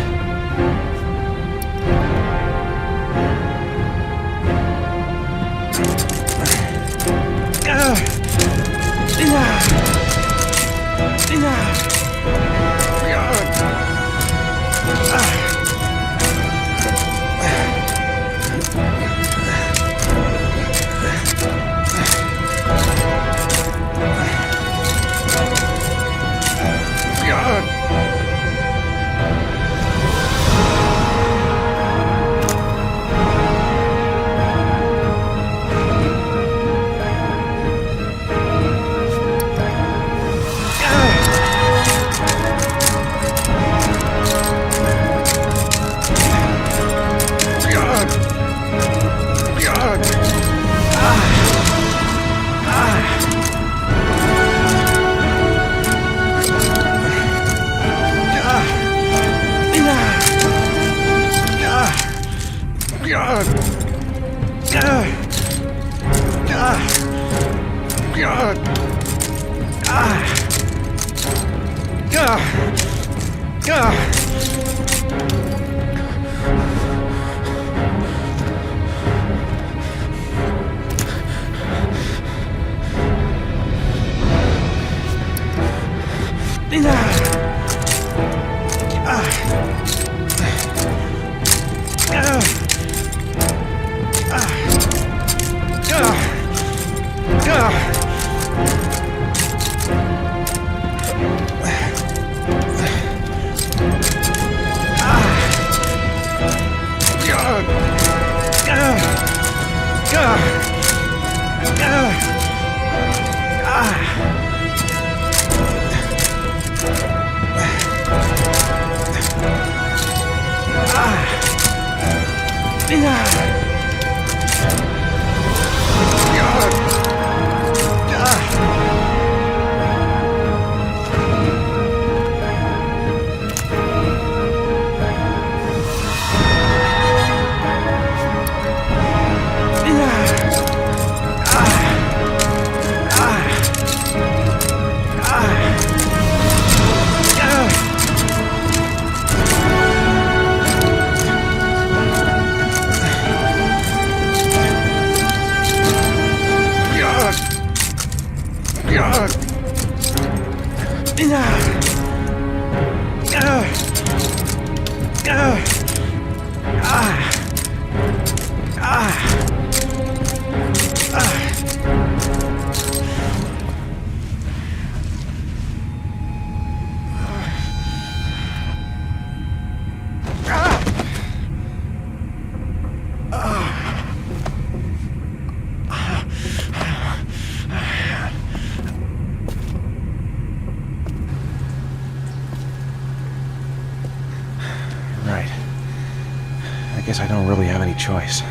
I guess I don't really have any choice.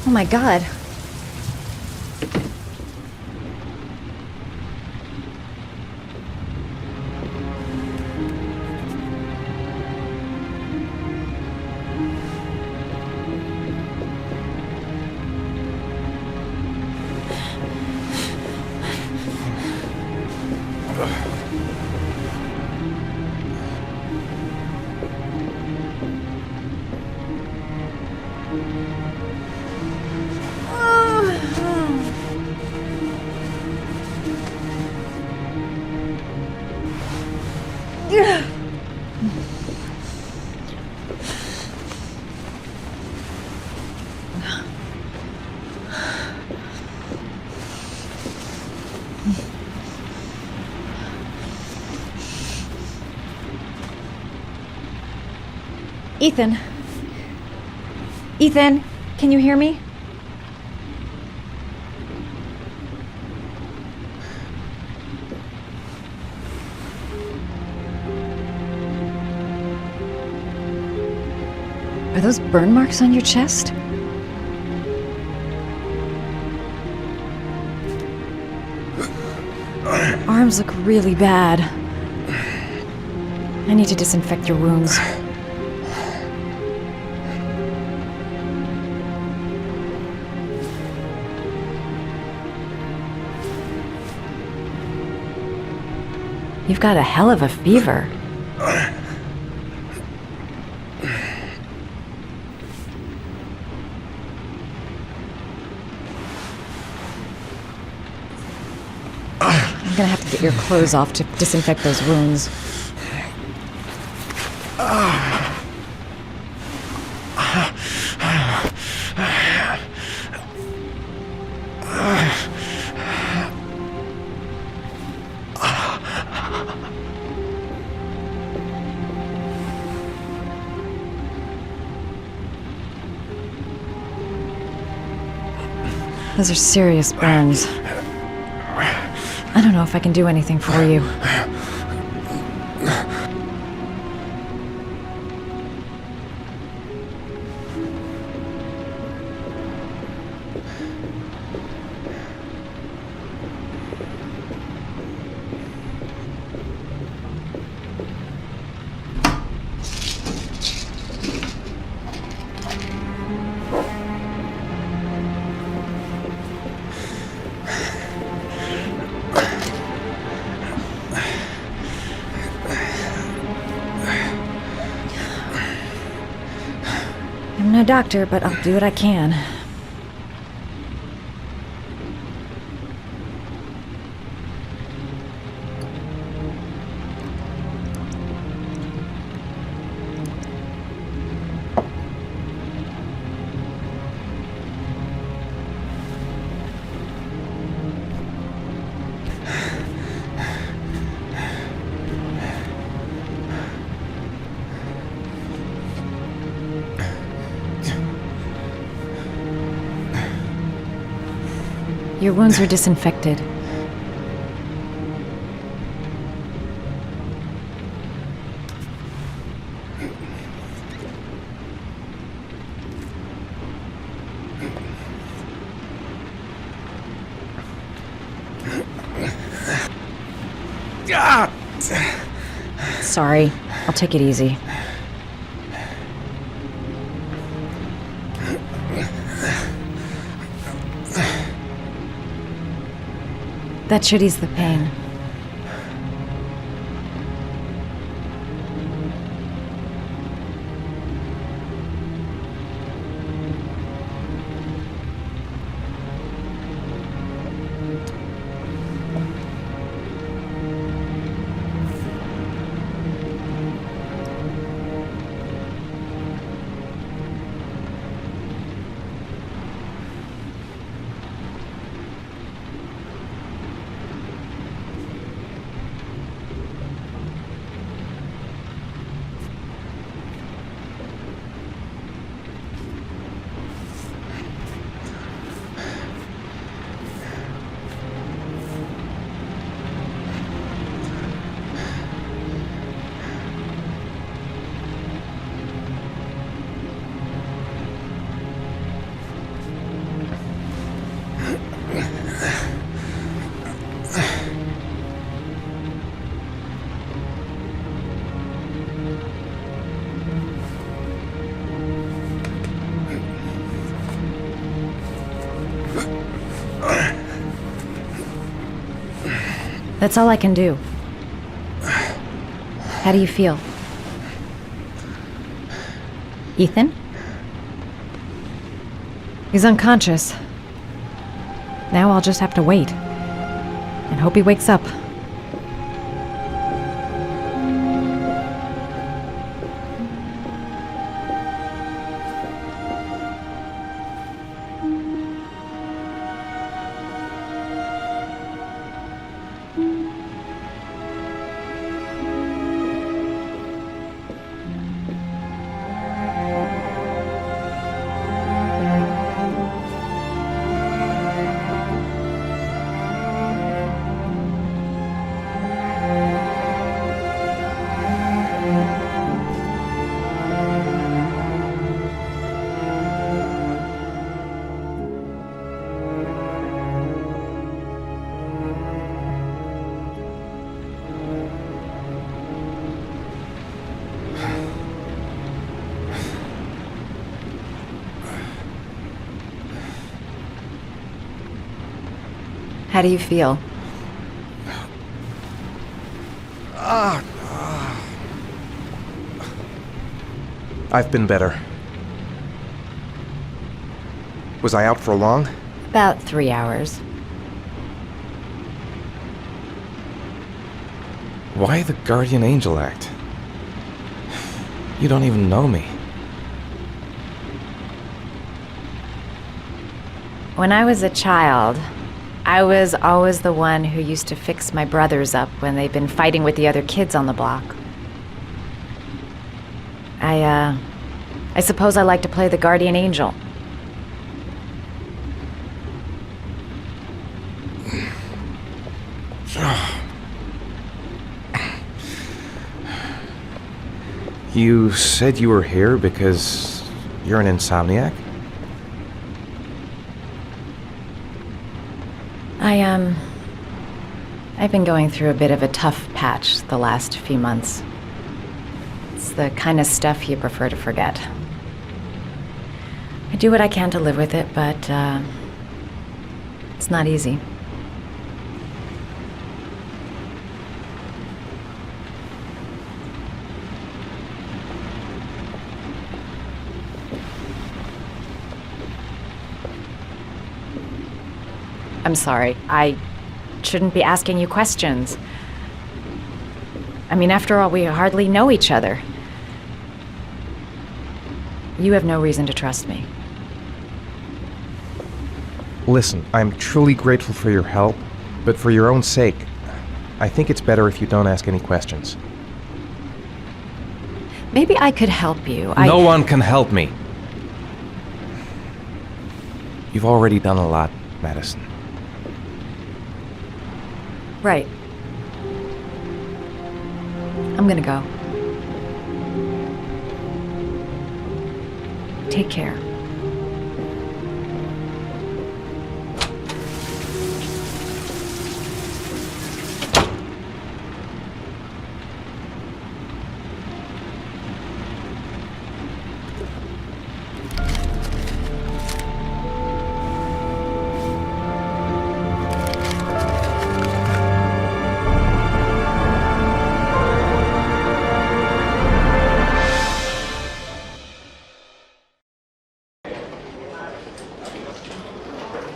Oh my god. Ethan. Ethan, can you hear me? Are those burn marks on your chest? Your arms look really bad. I need to disinfect your wounds. You've got a hell of a fever. I'm gonna have to get your clothes off to disinfect those wounds. Those are serious burns. I don't know if I can do anything for you. I'm no doctor, but I'll do what I can. Your wounds are disinfected. Sorry, I'll take it easy. That should ease the pain. That's all I can do. How do you feel? Ethan? He's unconscious. Now I'll just have to wait. And hope he wakes up. How do you feel? I've been better. Was I out for long? About 3 hours. Why the Guardian Angel act? You don't even know me. When I was a child, I was always the one who used to fix my brothers up when they'd been fighting with the other kids on the block. I suppose I like to play the Guardian Angel. You said you were here because you're an insomniac? I've been going through a bit of a tough patch the last few months. It's the kind of stuff you prefer to forget. I do what I can to live with it, but, it's not easy. I'm sorry. I shouldn't be asking you questions. I mean, after all, we hardly know each other. You have no reason to trust me. Listen, I'm truly grateful for your help, but for your own sake, I think it's better if you don't ask any questions. Maybe I could help you. No one can help me. You've already done a lot, Madison. Right. I'm gonna go. Take care.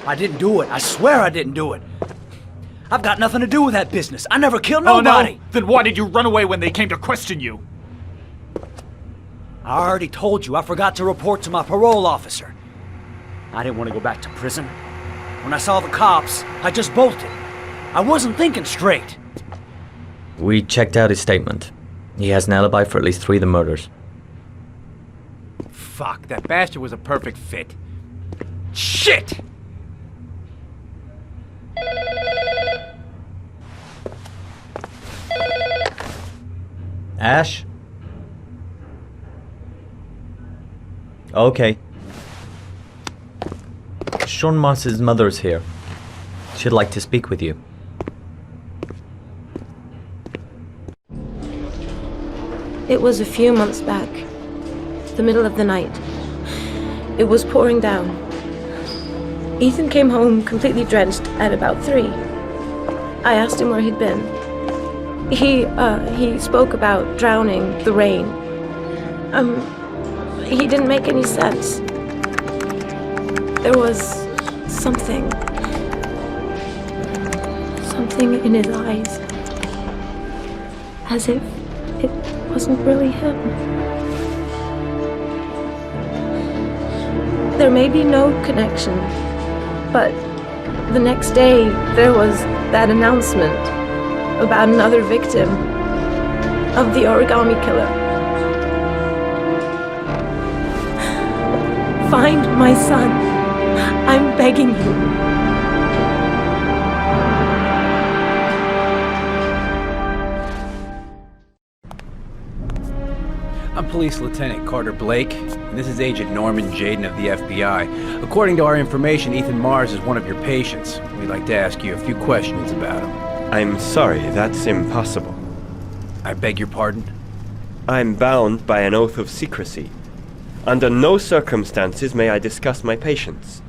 I didn't do it. I swear I didn't do it. I've got nothing to do with that business. I never killed nobody. Oh, no? Then why did you run away when they came to question you? I already told you I forgot to report to my parole officer. I didn't want to go back to prison. When I saw the cops, I just bolted. I wasn't thinking straight. We checked out his statement. He has an alibi for at least 3 of the murders. Fuck, that bastard was a perfect fit. Shit! Ash? Okay. Sean Moss's mother's here. She'd like to speak with you. It was a few months back. The middle of the night. It was pouring down. Ethan came home completely drenched at about 3. I asked him where he'd been. He spoke about drowning, the rain. He didn't make any sense. There was something in his eyes. As if it wasn't really him. There may be no connection, but the next day there was that announcement about another victim of the origami killer. Find my son. I'm begging you. I'm Police Lieutenant Carter Blake, and this is Agent Norman Jaden of the FBI. According to our information, Ethan Mars is one of your patients. We'd like to ask you a few questions about him. I'm sorry, that's impossible. I beg your pardon? I'm bound by an oath of secrecy. Under no circumstances may I discuss my patients.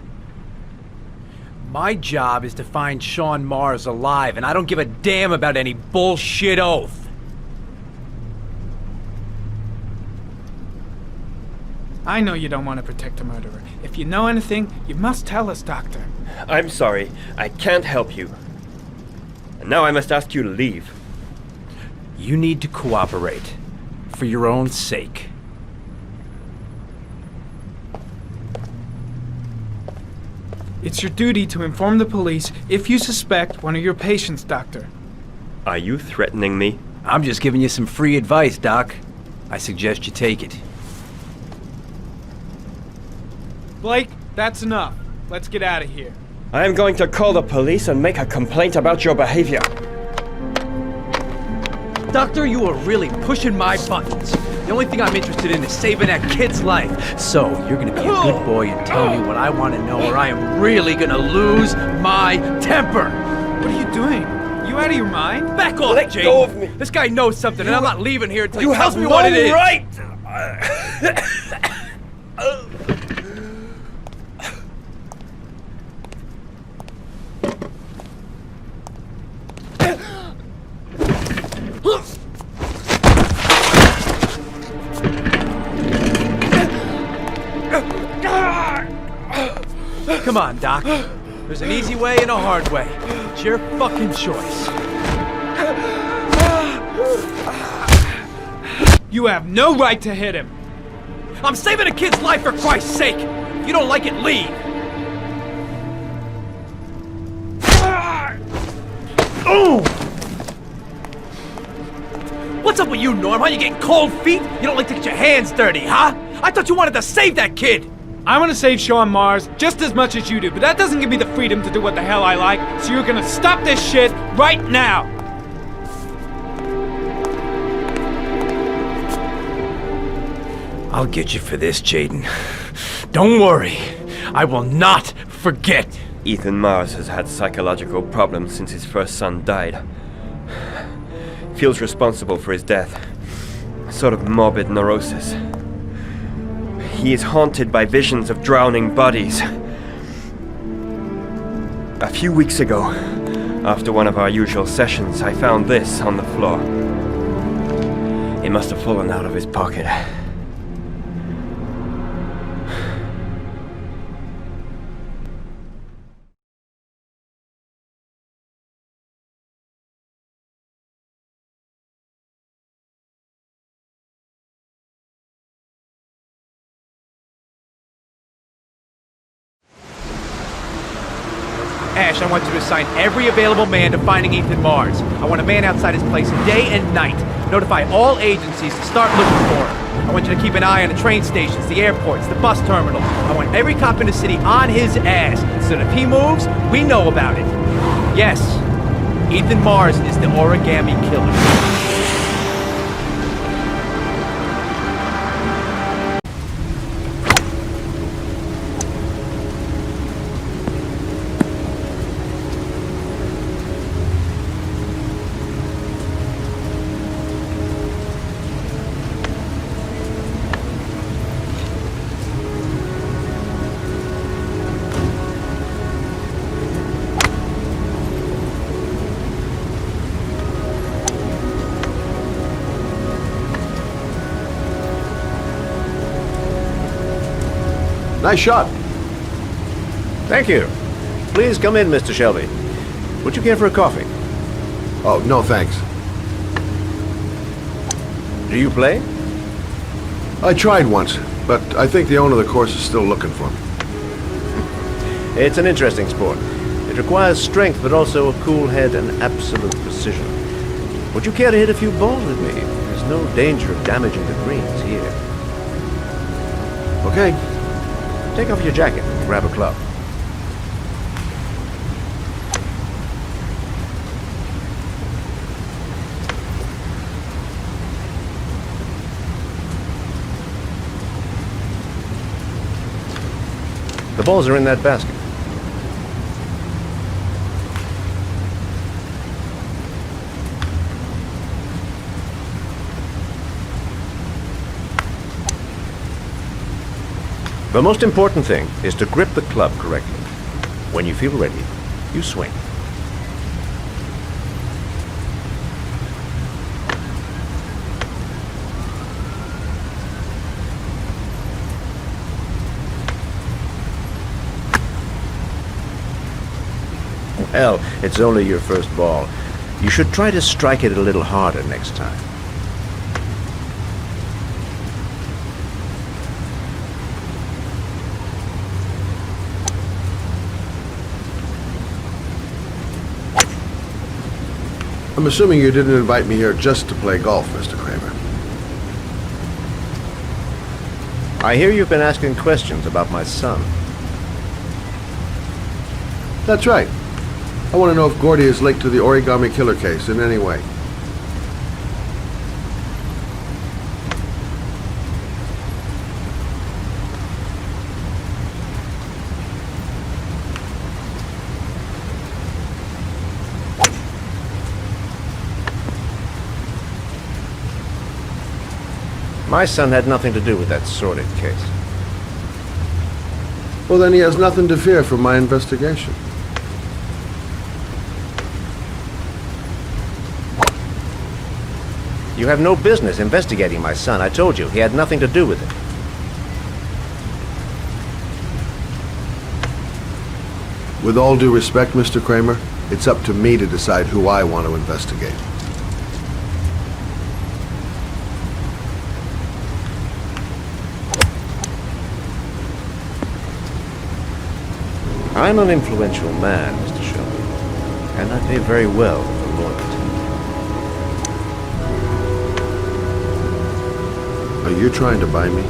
My job is to find Sean Mars alive, and I don't give a damn about any bullshit oath. I know you don't want to protect a murderer. If you know anything, you must tell us, Doctor. I'm sorry, I can't help you. And now I must ask you to leave. You need to cooperate. For your own sake. It's your duty to inform the police if you suspect one of your patients, Doctor. Are you threatening me? I'm just giving you some free advice, Doc. I suggest you take it. Blake, that's enough. Let's get out of here. I am going to call the police and make a complaint about your behavior. Doctor, you are really pushing my buttons. The only thing I'm interested in is saving that kid's life. So, you're gonna be a good boy and tell me what I want to know, or I am really gonna lose my temper. What are you doing? You out of your mind? Back off, Let Jake. go of me. This guy knows something, and I'm not leaving here until he tells have me no what it is. Right. Come on, Doc. There's an easy way and a hard way. It's your fucking choice. You have no right to hit him. I'm saving a kid's life for Christ's sake. If you don't like it, leave. What's up with you, Norm? Huh? You getting cold feet? You don't like to get your hands dirty, huh? I thought you wanted to save that kid. I want to save Sean Mars just as much as you do, but that doesn't give me the freedom to do what the hell I like, so you're gonna stop this shit right now! I'll get you for this, Jaden. Don't worry. I will not forget. Ethan Mars has had psychological problems since his first son died. Feels responsible for his death. A sort of morbid neurosis. He is haunted by visions of drowning bodies. A few weeks ago, after one of our usual sessions, I found this on the floor. It must have fallen out of his pocket. Ash, I want you to assign every available man to finding Ethan Mars. I want a man outside his place day and night. Notify all agencies to start looking for him. I want you to keep an eye on the train stations, the airports, the bus terminals. I want every cop in the city on his ass, so that if he moves, we know about it. Yes, Ethan Mars is the origami killer. Nice shot. Thank you. Please come in, Mr. Shelby. Would you care for a coffee? Oh, no thanks. Do you play? I tried once, but I think the owner of the course is still looking for me. It's an interesting sport. It requires strength, but also a cool head and absolute precision. Would you care to hit a few balls with me? There's no danger of damaging the greens here. Okay. Take off your jacket and grab a club. The balls are in that basket. The most important thing is to grip the club correctly. When you feel ready, you swing. Well, it's only your first ball. You should try to strike it a little harder next time. I'm assuming you didn't invite me here just to play golf, Mr. Kramer. I hear you've been asking questions about my son. That's right. I want to know if Gordy is linked to the origami killer case in any way. My son had nothing to do with that sordid case. Well, then he has nothing to fear from my investigation. You have no business investigating my son. I told you, he had nothing to do with it. With all due respect, Mr. Kramer, it's up to me to decide who I want to investigate. I'm an influential man, Mr. Shelby, and I pay very well for loyalty. Are you trying to buy me?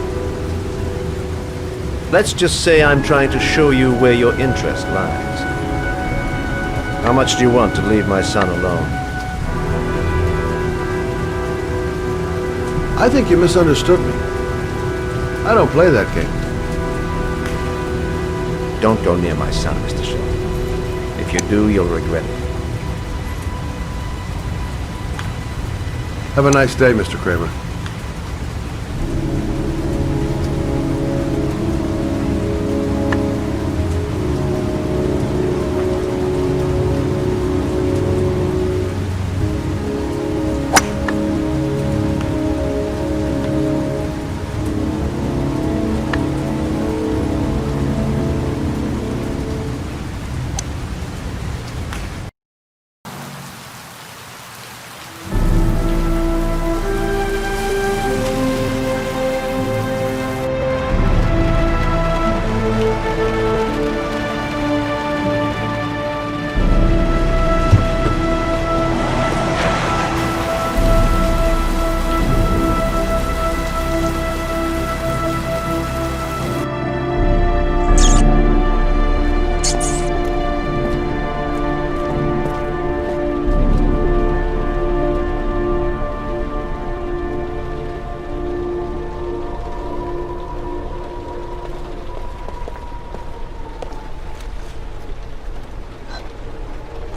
Let's just say I'm trying to show you where your interest lies. How much do you want to leave my son alone? I think you misunderstood me. I don't play that game. Don't go near my son, Mr. Shelby. If you do, you'll regret it. Have a nice day, Mr. Kramer.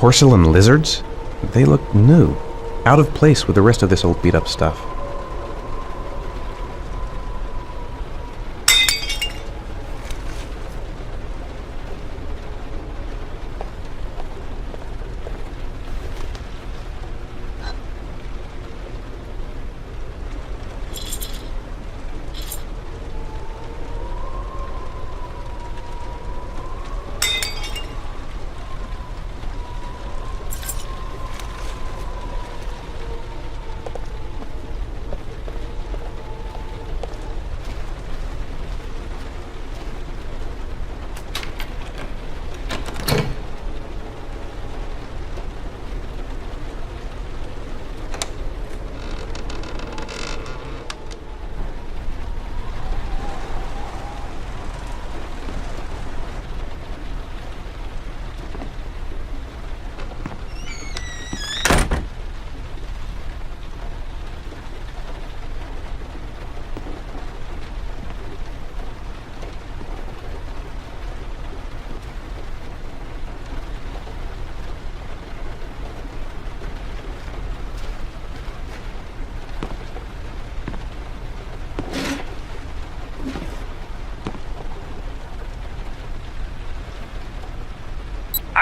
Porcelain lizards? They look new, out of place with the rest of this old beat-up stuff.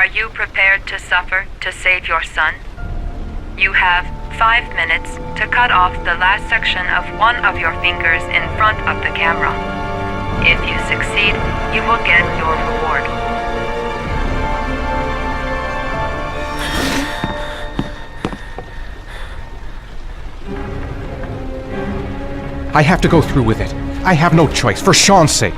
Are you prepared to suffer to save your son? You have 5 minutes to cut off the last section of one of your fingers in front of the camera. If you succeed, you will get your reward. I have to go through with it. I have no choice, for Sean's sake.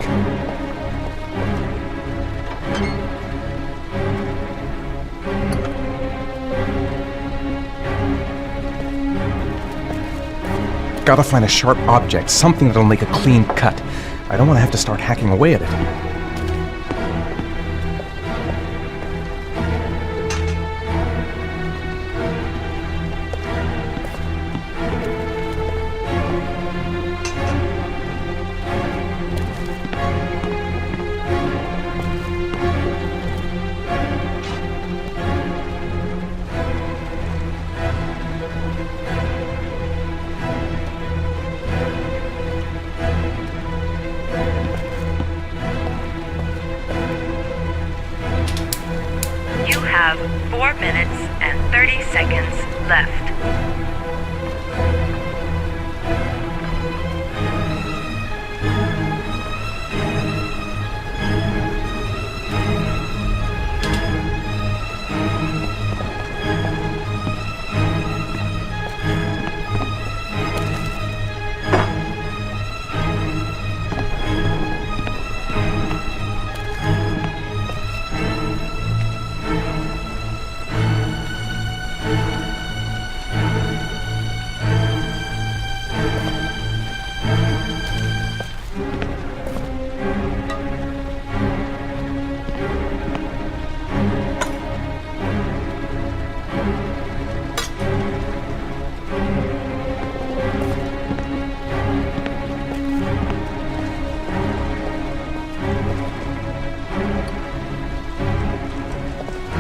Gotta find a sharp object, something that'll make a clean cut. I don't want to have to start hacking away at it. You have 4 minutes and 30 seconds left.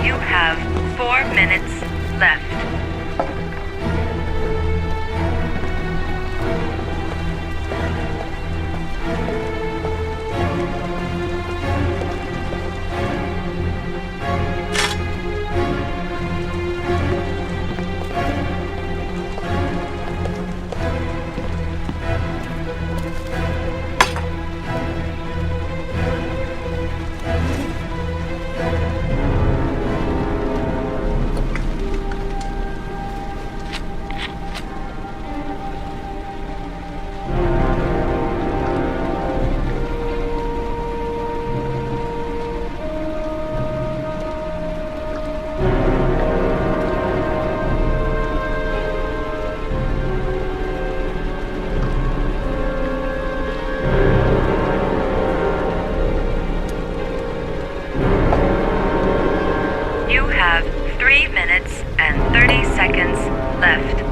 You have 4 minutes left. You have 3 minutes and 30 seconds left.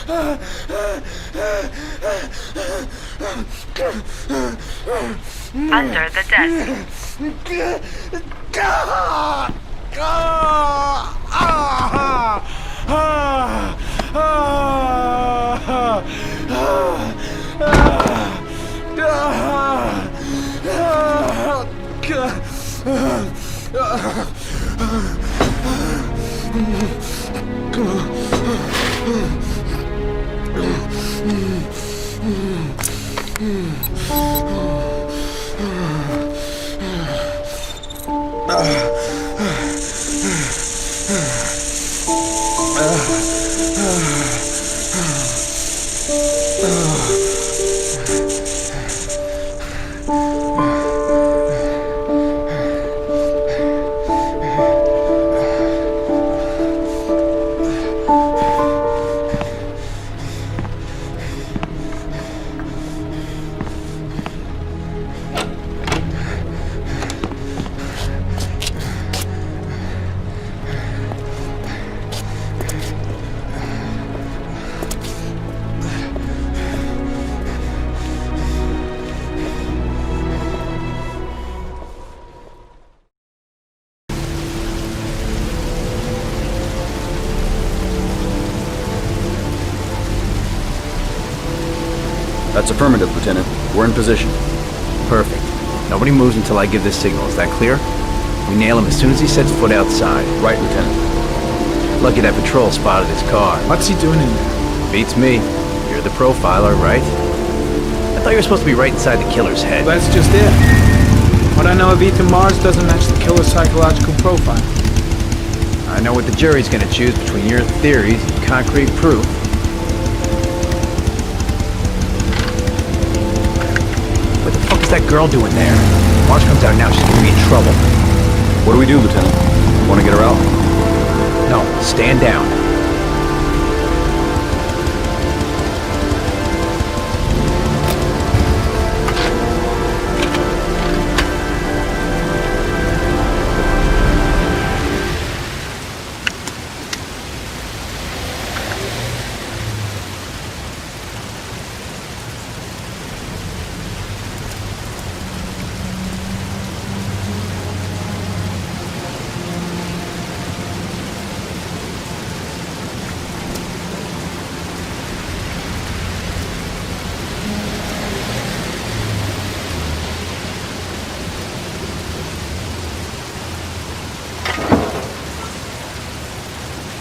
Under the desk. That's affirmative, Lieutenant. We're in position. Perfect. Nobody moves until I give the signal. Is that clear? We nail him as soon as he sets foot outside. Right, Lieutenant. Lucky that patrol spotted his car. What's he doing in there? Beats me. You're the profiler, right? I thought you were supposed to be right inside the killer's head. That's just it. What I know of Ethan Mars doesn't match the killer's psychological profile. I know what the jury's gonna choose between your theories and concrete proof. What the fuck is that girl doing there? Mars comes out now, she's gonna be in trouble. What do we do, Lieutenant? Want to get her out? No, stand down.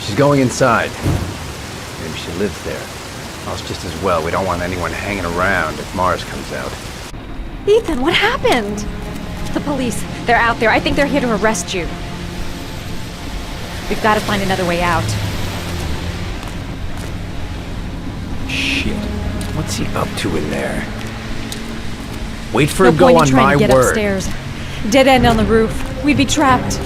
She's going inside. Maybe she lives there. Well, it's just as well. We don't want anyone hanging around if Mars comes out. Ethan, what happened? The police. They're out there. I think they're here to arrest you. We've got to find another way out. Shit. What's he up to in there? Wait for him No to go point on in trying my to get word. upstairs. Dead end on the roof. We'd be trapped.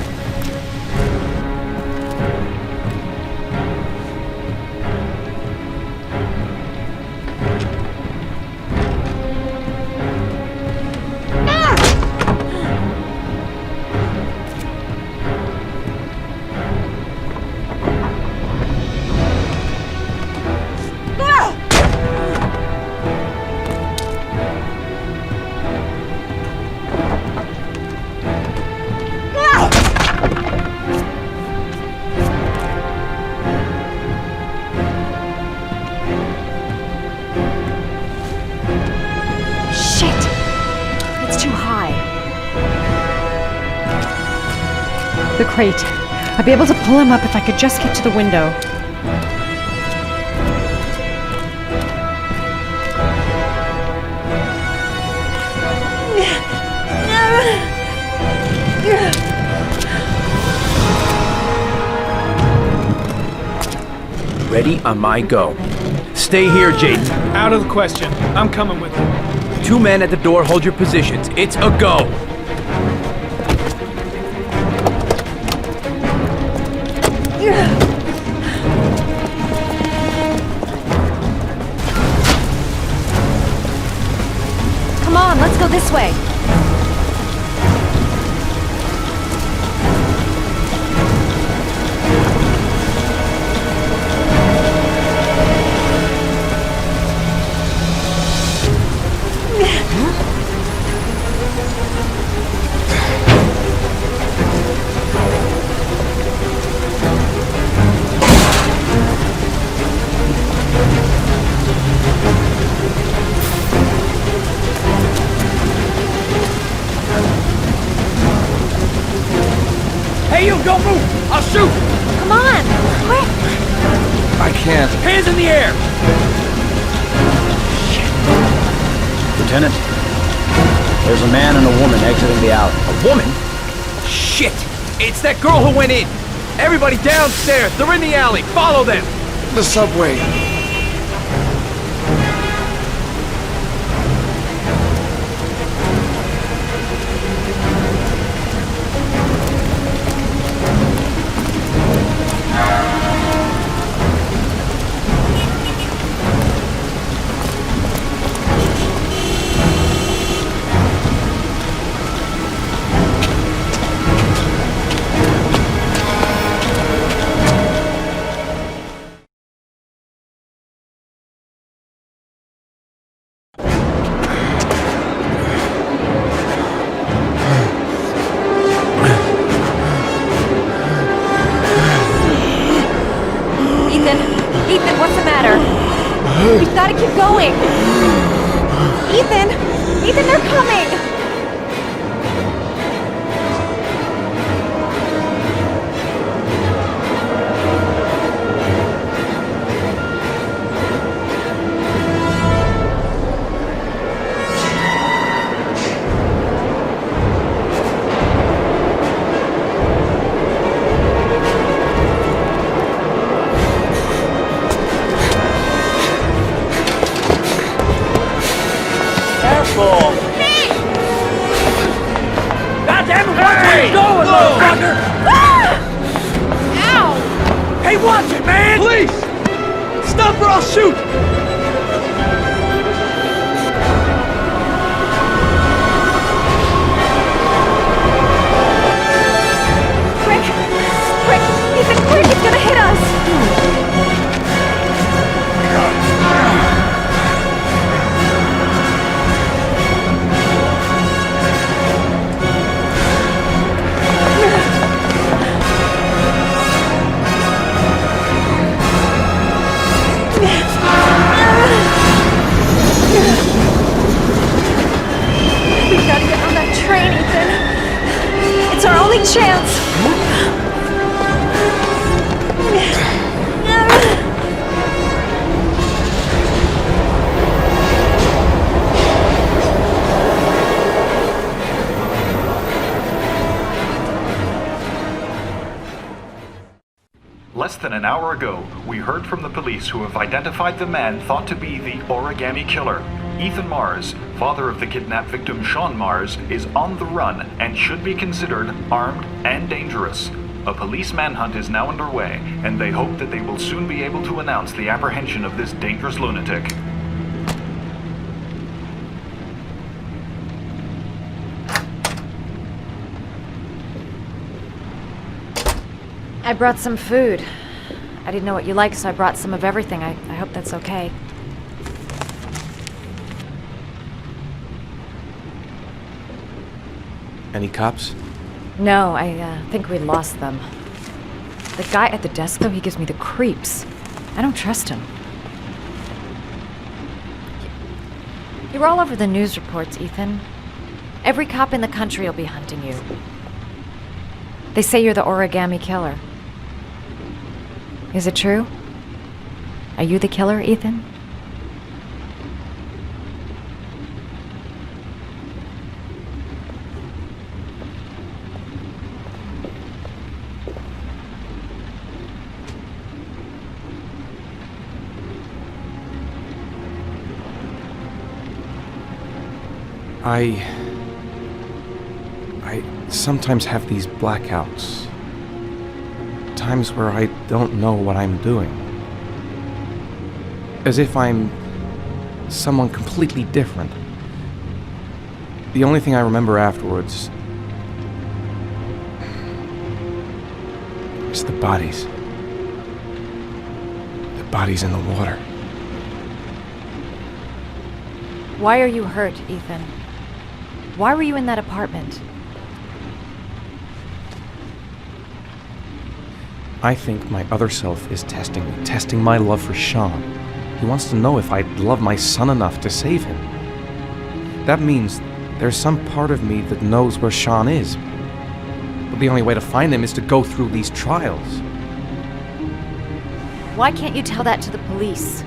The crate. I'd be able to pull him up if I could just get to the window. Ready on my go. Stay here, Jaden. Out of the question. I'm coming with you. 2 men at the door, hold your positions. It's a go. Come on, let's go this way. Don't move! I'll shoot! Come on! Quick! I can't. Hands in the air! Lieutenant, there's a man and a woman exiting the alley. A woman? Shit! It's that girl who went in! Everybody downstairs! They're in the alley! Follow them! The subway. Ethan, what's the matter? We've got to keep going. Ethan! Ethan, they're coming! Watch it, man! Please! Stop or I'll shoot! Quick! Quick! Ethan, quick! It's gonna hit us! Train, Ethan. It's our only chance. Less than an hour ago, we heard from the police who have identified the man thought to be the origami killer. Ethan Mars, father of the kidnapped victim Sean Mars, is on the run and should be considered armed and dangerous. A police manhunt is now underway, and they hope that they will soon be able to announce the apprehension of this dangerous lunatic. I brought some food. I didn't know what you like, so I brought some of everything. I hope that's okay. Any cops? No, I think we lost them. The guy at the desk, though, he gives me the creeps. I don't trust him. You're all over the news reports, Ethan. Every cop in the country will be hunting you. They say you're the origami killer. Is it true? Are you the killer, Ethan? I sometimes have these blackouts. Times where I don't know what I'm doing. As if I'm someone completely different. The only thing I remember afterwards is the bodies. The bodies in the water. Why are you hurt, Ethan? Why were you in that apartment? I think my other self is testing me, testing my love for Sean. He wants to know if I'd love my son enough to save him. That means there's some part of me that knows where Sean is. But The only way to find him is to go through these trials. Why can't you tell that to the police?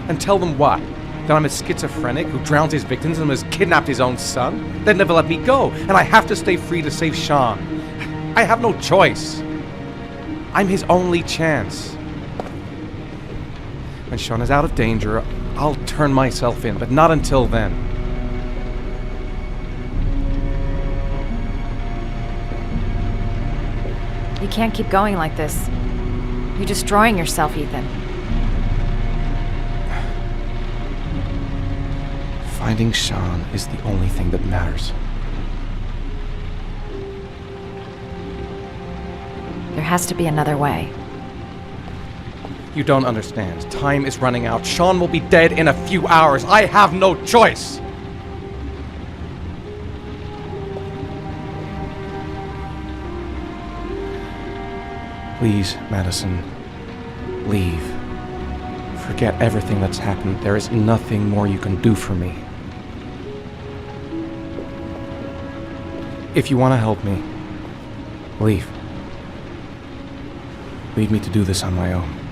And tell them what? That I'm a schizophrenic who drowns his victims and has kidnapped his own son? They'd never let me go, and I have to stay free to save Sean. I have no choice. I'm his only chance. When Sean is out of danger, I'll turn myself in, but not until then. You can't keep going like this. You're destroying yourself, Ethan. Finding Sean is the only thing that matters. There has to be another way. You don't understand. Time is running out. Sean will be dead in a few hours. I have no choice! Please, Madison, leave. Forget everything that's happened. There is nothing more you can do for me. If you want to help me, leave. Leave me to do this on my own.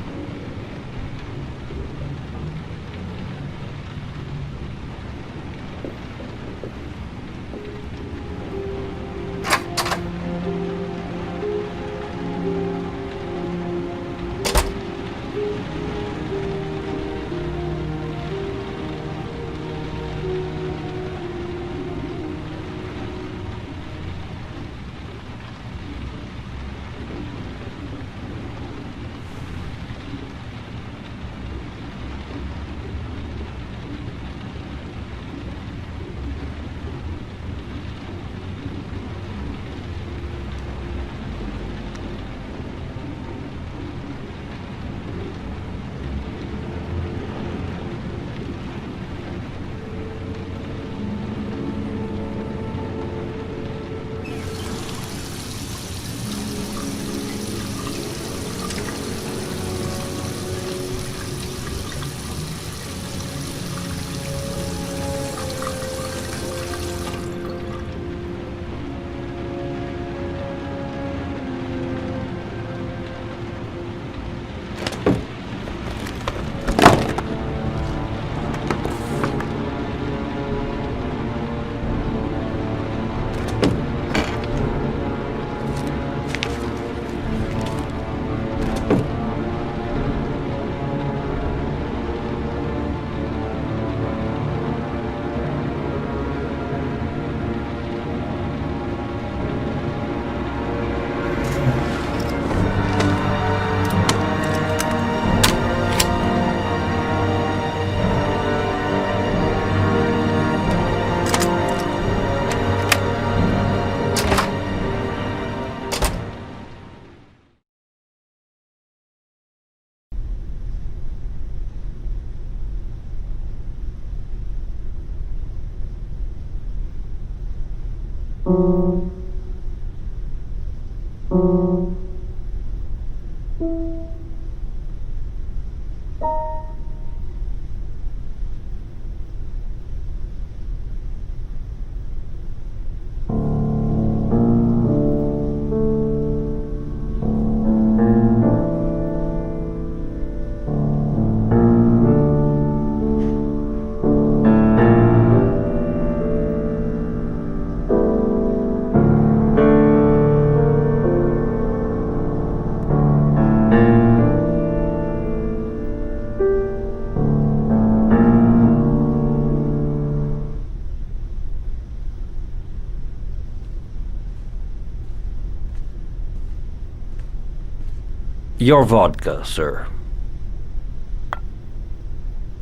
Your vodka, sir.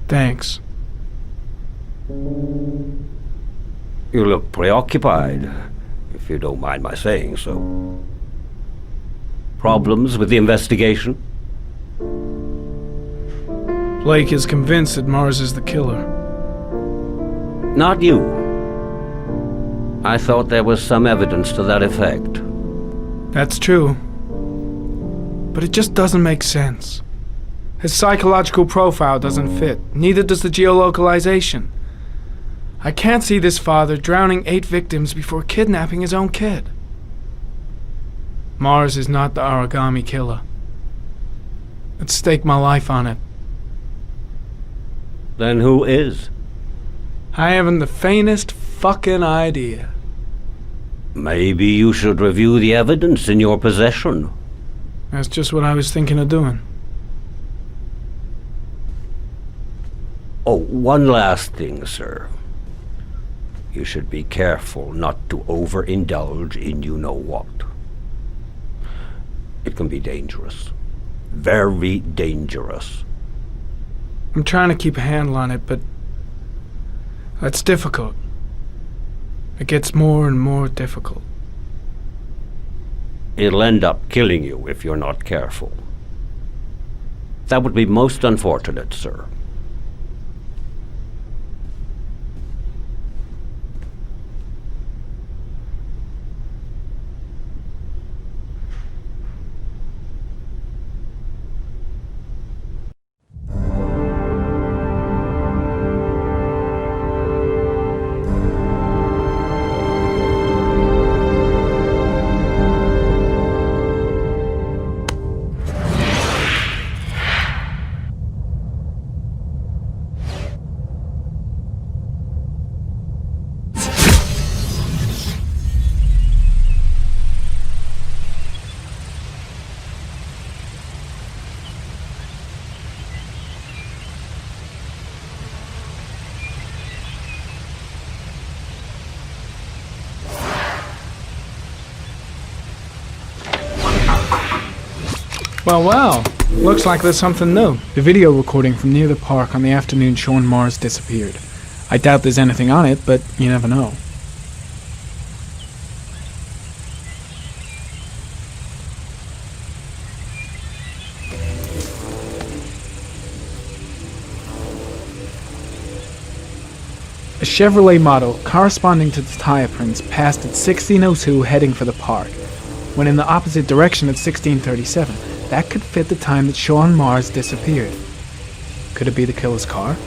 Thanks. You look preoccupied, if you don't mind my saying so. Problems with the investigation? Blake is convinced that Mars is the killer. Not you. I thought there was some evidence to that effect. That's true. But it just doesn't make sense. His psychological profile doesn't fit. Neither does the geolocalization. I can't see this father drowning 8 victims before kidnapping his own kid. Mars is not the origami killer. I'd stake my life on it. Then who is? I haven't the faintest fucking idea. Maybe you should review the evidence in your possession. That's just what I was thinking of doing. Oh, one last thing, sir. You should be careful not to overindulge in you-know-what. It can be dangerous. Very dangerous. I'm trying to keep a handle on it, but that's difficult. It gets more and more difficult. It'll end up killing you if you're not careful. That would be most unfortunate, sir. Well, looks like there's something new. The video recording from near the park on the afternoon Sean Mars disappeared. I doubt there's anything on it, but you never know. A Chevrolet model corresponding to the tire prints passed at 16:02 heading for the park, when in the opposite direction at 16:37. That could fit the time that Sean Mars disappeared. Could it be the killer's car?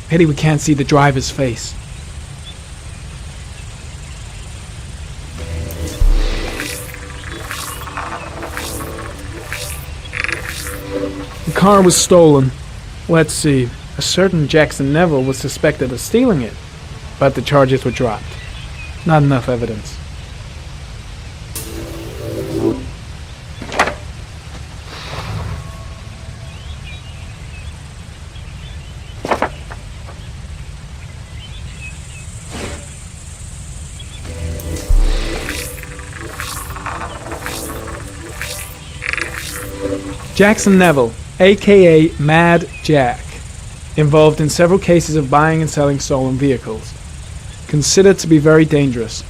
Pity we can't see the driver's face. The car was stolen. Let's see. A certain Jackson Neville was suspected of stealing it, but the charges were dropped. Not enough evidence. Jackson Neville, aka Mad Jack, involved in several cases of buying and selling stolen vehicles. Considered to be very dangerous.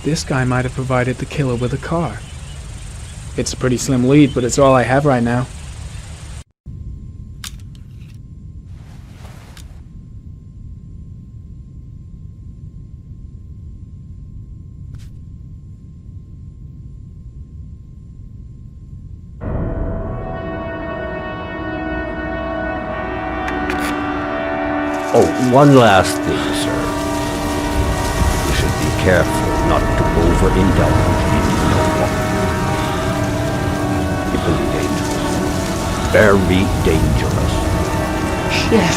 This guy might have provided the killer with a car. It's a pretty slim lead, but it's all I have right now. Oh, one last thing, sir. You should be careful not to overindulge in you-know-what. It can be dangerous. Very dangerous. Shit,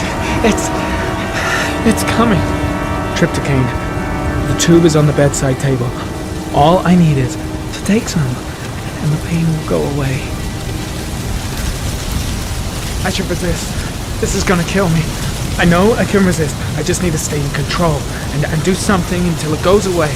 it's coming. Tryptocane. The tube is on the bedside table. All I need is to take some, and the pain will go away. I should resist. This is gonna kill me. I know I can resist. I just need to stay in control and do something until it goes away.